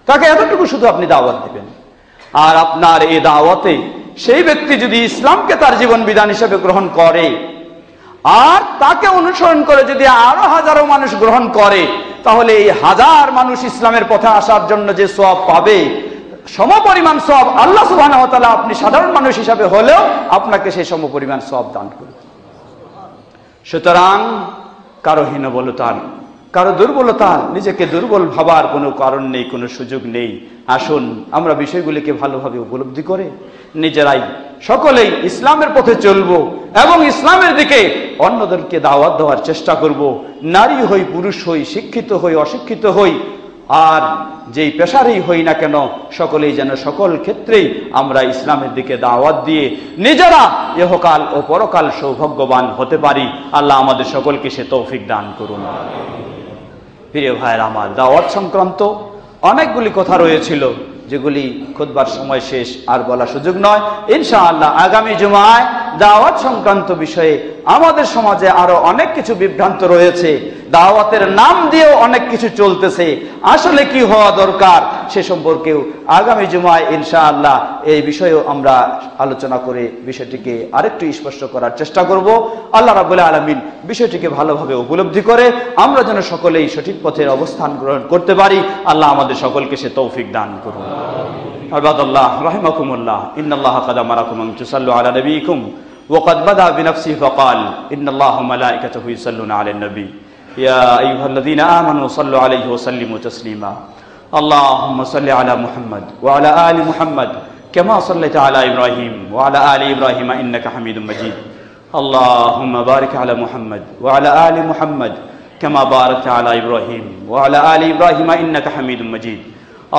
তাকে এতটুকু শুধু আপনি দাওয়াত দিবেন। আর আপনার এই দাওয়াতে সেই ব্যক্তি যদি ইসলামকে তার জীবন বিধান হিসাবে গ্রহণ করে আর তাকে অনুসরণ করে যদি আরো হাজারো মানুষ গ্রহণ করে, তাহলে এই হাজার মানুষ ইসলামের পথে আসার জন্য যে সওয়াব পাবে, সমপরিমাণ সওয়াব আল্লাহ সুবহানাহু ওয়া তাআলা আপনি সাধারণ মানুষ হিসাবে হলেও আপনাকে সেই সমপরিমাণ সওয়াব দান করবেন। সুতরাং কারো হীনবলতার, কারো দুর্বলতার, নিজেকে দুর্বল ভাবার কোনো কারণ নেই, কোনো সুযোগ নেই। আসুন আমরা বিষয়গুলিকে ভালোভাবে উপলব্ধি করে নিজেরাই সকলেই ইসলামের পথে চলবো এবং ইসলামের দিকে অন্যদেরকে দাওয়াত দেওয়ার চেষ্টা করব। নারী হই, পুরুষ হই, শিক্ষিত হই, অশিক্ষিত হই, আর যেই পেশারই হই না কেন, সকলেই যেন সকল ক্ষেত্রেই আমরা ইসলামের দিকে দাওয়াত দিয়ে নিজেরা ইহকাল ও পরকাল সৌভাগ্যবান হতে পারি। আল্লাহ আমাদের সকলকে সে তৌফিক দান করুন। প্রিয় ভাইয়ের আমার, দাওয়াত সংক্রান্ত অনেকগুলি কথা রয়েছিল যেগুলি খুতবার সময় শেষ, আর বলা সুযোগ নয়। ইনশাআল্লাহ আগামী জুমায় দাওয়াত সংক্রান্ত বিষয়ে আমাদের সমাজে আরো অনেক কিছু বিভ্রান্ত রয়েছে, দাওয়াতের নাম দিয়েও অনেক কিছু চলতেছে, আসলে কি হওয়া দরকার সে সম্পর্কেও আগামী জুমায় ইনশাআল্লাহ এই বিষয়েও আমরা আলোচনা করে বিষয়টিকে আরেকটু স্পষ্ট করার চেষ্টা করব। আল্লাহ রাব্বুল আলামিন বিষয়টিকে ভালোভাবে উপলব্ধি করে আমরা যেন সকলেই সঠিক পথের অবস্থান গ্রহণ করতে পারি। আল্লাহ আমাদের সকলকে সে তৌফিক দান করুন। ইবাদাল্লাহ রাহিমাকুমুল্লাহ, ইন্নাল্লাহা ক্বাদ আমারাকুম আন তুসাল্লু আলা নবিয়িকুম ওয়া ক্বাদ বাদা বিনাফসিহি ফাকাল ইন্নাল্লাহা ওয়া মালাইকাতাহু ইউসাল্লুনা আলান নবী ইয়া আইয়ুহাল্লাযীনা আমানু সাল্লু আলাইহি ওয়া সাল্লিমু তাসলিমা। আল্লাহুম্মা সাল্লি আলা মুহাম্মাদ ওয়া আলা আলি মুহাম্মাদ কামা সাল্লাইতা আলা ইব্রাহিম ওয়া আলা আলি ইব্রাহিম ইন্নাকা হামিদুম মাজিদ। আল্লাহুম্মা বারিক আলা মুহাম্মাদ ওয়া আলা আলি মুহাম্মাদ কামা বারাকতা আলা ইব্রাহিম ওয়া আলা আলি ইব্রাহিম ইন্নাকা হামিদুম মাজিদ।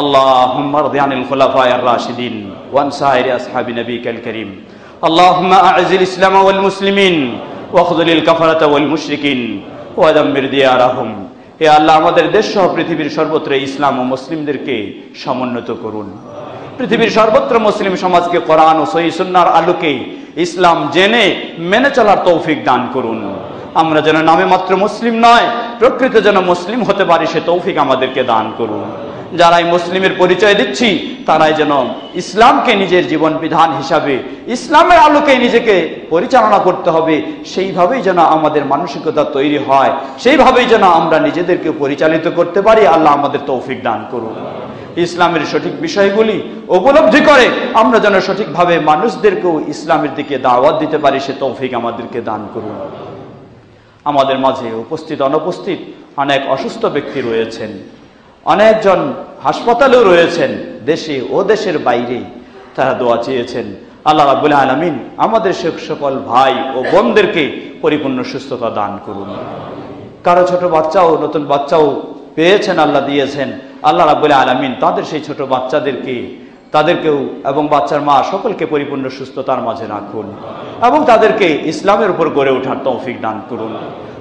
اللهم ارض عن الخلفاء الراشدين وعن سائر اصحاب نبيك الكريم. اللهم اعز الاسلام والمسلمين واخذل الكفرة والمشركين ودمر ديارهم. হে আল্লাহ, আমাদের দেশ সহ পৃথিবীর সর্বত্র ইসলাম ও মুসলিমদেরকে সমুন্নত করুন। পৃথিবীর সর্বত্র মুসলিম সমাজকে কোরআন ও সহিহ সুন্নাহর আলোকে ইসলাম জেনে মেনে চলার তৌফিক দান করুন। আমরা যেন নামে মাত্র মুসলিম নয়, প্রকৃত যেন মুসলিম হতে পারি সে তৌফিক আমাদেরকে দান করুন। যারাই মুসলিমের পরিচয় দিচ্ছি তারাই যেন ইসলামকে নিজের জীবন বিধান হিসাবে, ইসলামের আলোকে নিজেকে পরিচালনা করতে হবে, সেইভাবেই যেন আমাদের মানসিকতা তৈরি হয়, সেইভাবেই যেন আমরা নিজেদেরকে পরিচালিত করতে পারি। আল্লাহ আমাদের তৌফিক দান করুন। ইসলামের সঠিক বিষয়গুলি উপলব্ধি করে আমরা যেন সঠিকভাবে মানুষদেরকেও ইসলামের দিকে দাওয়াত দিতে পারি সে তৌফিক আমাদেরকে দান করুন। আমাদের মাঝে উপস্থিত অনুপস্থিত অনেক অসুস্থ ব্যক্তি রয়েছেন, অনেকজন হাসপাতালেও রয়েছেন, দেশে ও দেশের বাইরে তারা দোয়া চেয়েছেন। আল্লাহ রাব্বুল আলামিন আমাদের সকল ভাই ও বোনদেরকে পরিপূর্ণ সুস্থতা দান করুন। কারো ছোট বাচ্চাও, নতুন বাচ্চাও পেয়েছেন, আল্লাহ দিয়েছেন। আল্লাহ রাব্বুল আলামিন তাদের সেই ছোট তাদেরকেও এবং বাচ্চার মা সকলকে পরিপূর্ণ সুস্থতার মাঝে রাখুন এবং তাদেরকে ইসলামের উপর গড়ে ওঠার তৌফিক দান করুন।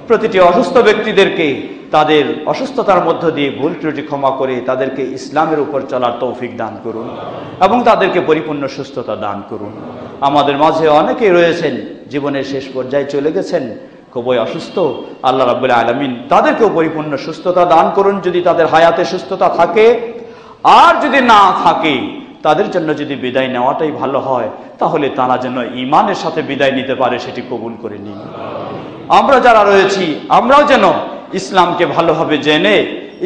প্রতিটি অসুস্থ ব্যক্তিদেরকে তাদের অসুস্থতার মধ্য দিয়ে ভুল ত্রুটি ক্ষমা করে তাদেরকে ইসলামের উপর চলার তৌফিক দান করুন এবং তাদেরকে পরিপূর্ণ সুস্থতা দান করুন। আমাদের মাঝে অনেকেই রয়েছেন জীবনের শেষ পর্যায়ে চলে গেছেন, খুবই অসুস্থ। আল্লাহ রাব্বুল আলামিন তাদেরকেও পরিপূর্ণ সুস্থতা দান করুন যদি তাদের হায়াতে সুস্থতা থাকে, আর যদি না থাকে তাদের জন্য যদি বিদায় নেওয়াটাই ভালো হয় তাহলে তারা যেন ঈমানের সাথে বিদায় নিতে পারে সেটি কবুল করে নিন। আমরা যারা রয়েছি আমরাও যেন ইসলামকে ভালোভাবে জেনে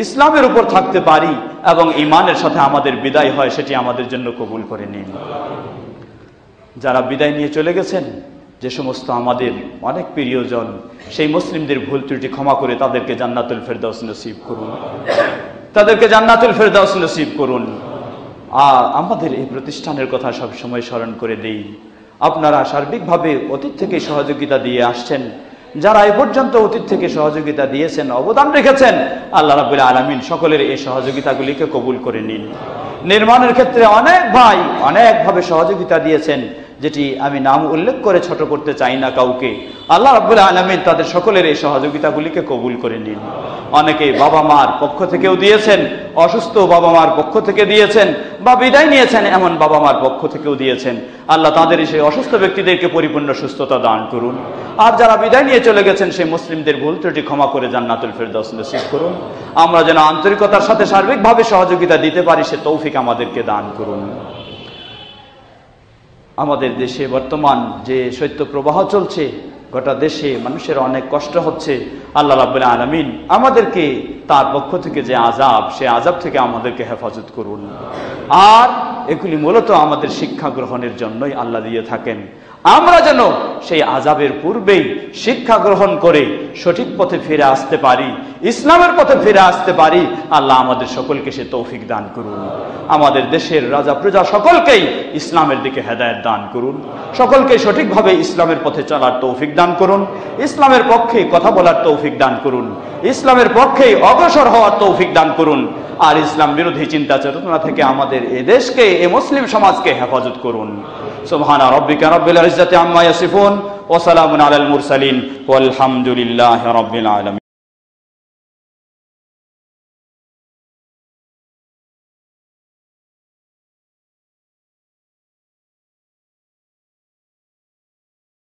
ইসলামের উপর থাকতে পারি এবং ঈমানের সাথে আমাদের বিদায় হয় সেটি আমাদের জন্য কবুল করে নিন। যারা বিদায় নিয়ে চলে গেছেন, যে সমস্ত আমাদের অনেক প্রিয়জন, সেই মুসলিমদের ভুল ত্রুটি ক্ষমা করে তাদেরকে জান্নাতুল ফেরদাউস নসিব করুন, তাদেরকে জান্নাতুল ফেরদাউস নসিব করুন। আর আমাদের এই প্রতিষ্ঠানের কথা সব সময় স্মরণ করে দেই। আপনারা সার্বিকভাবে অতীত থেকে সহযোগিতা দিয়ে আসছেন যারা এই পর্যন্ত অতীত থেকে সহযোগিতা দিয়েছেন, অবদান রেখেছেন, আল্লাহ রাব্বুল আলামিন সকলের এই সহযোগিতাগুলিকে কবুল করে নিন। নির্মাণের ক্ষেত্রে অনেক ভাই অনেকভাবে সহযোগিতা দিয়েছেন, যেটি আমি নাম উল্লেখ করে ছোট করতে চাই না কাউকে। আল্লাহ রাব্বুল আলামিন তাদের সকলের এই সহযোগিতাগুলিকে কবুল করে নিন। অনেকে বাবা মার পক্ষ থেকেও দিয়েছেন, অসুস্থ বাবা মার পক্ষ থেকে দিয়েছেন, বা বিদায় নিয়েছেন এমন বাবা মার পক্ষ থেকেও দিয়েছেন। আল্লাহ তাদের সেই অসুস্থ ব্যক্তিদেরকে পরিপূর্ণ সুস্থতা দান করুন। আর যারা বিদায় নিয়ে চলে গেছেন সেই মুসলিমদের ভুল ত্রুটি ক্ষমা করে জান্নাতুল ফেরদাউস নসিব করুন। আমরা যেন আন্তরিকতার সাথে সার্বিকভাবে সহযোগিতা দিতে পারি সে তৌফিক আমাদেরকে দান করুন। আমাদের দেশে বর্তমান যে শৈত্য প্রবাহ চলছে, গোটা দেশে মানুষের অনেক কষ্ট হচ্ছে। আল্লাহ রাব্বুল আলামিন আমাদেরকে তার পক্ষ থেকে যে আযাব, সে আযাব থেকে আমাদেরকে হেফাজত করুন। আর এগুলি মূলত আমাদের শিক্ষা গ্রহণের জন্যই আল্লাহ দিয়ে থাকেন। আমরা যেন সেই আযাবের পূর্বেই শিক্ষা গ্রহণ করে সঠিক পথে ফিরে আসতে পারি, ইসলামের পথে ফিরে আসতে পারি। আল্লাহ আমাদের সকলকে সে তৌফিক দান করুন। আমাদের দেশের রাজা প্রজা সকলকেই ইসলামের দিকে হেদায়েত দান করুন। সকলকে সঠিকভাবে ইসলামের পথে চলার তৌফিক দান করুন। ইসলামের পক্ষে কথা বলার তৌফিক দান করুন। ইসলামের পক্ষে অগ্রসর হওয়ার তৌফিক দান করুন। আর ইসলাম বিরোধী চিন্তা চেতনা থেকে আমাদের এ দেশকে, এ মুসলিম সমাজকে হেফাজত করুন। সুবহানা রাব্বিকা রাব্বিল ইজ্জাতি আম্মা ইয়াসিফুন ওয়া সালামুন আলাল মুরসালিন ওয়াল হামদুলিল্লাহি রাব্বিল আলামিন।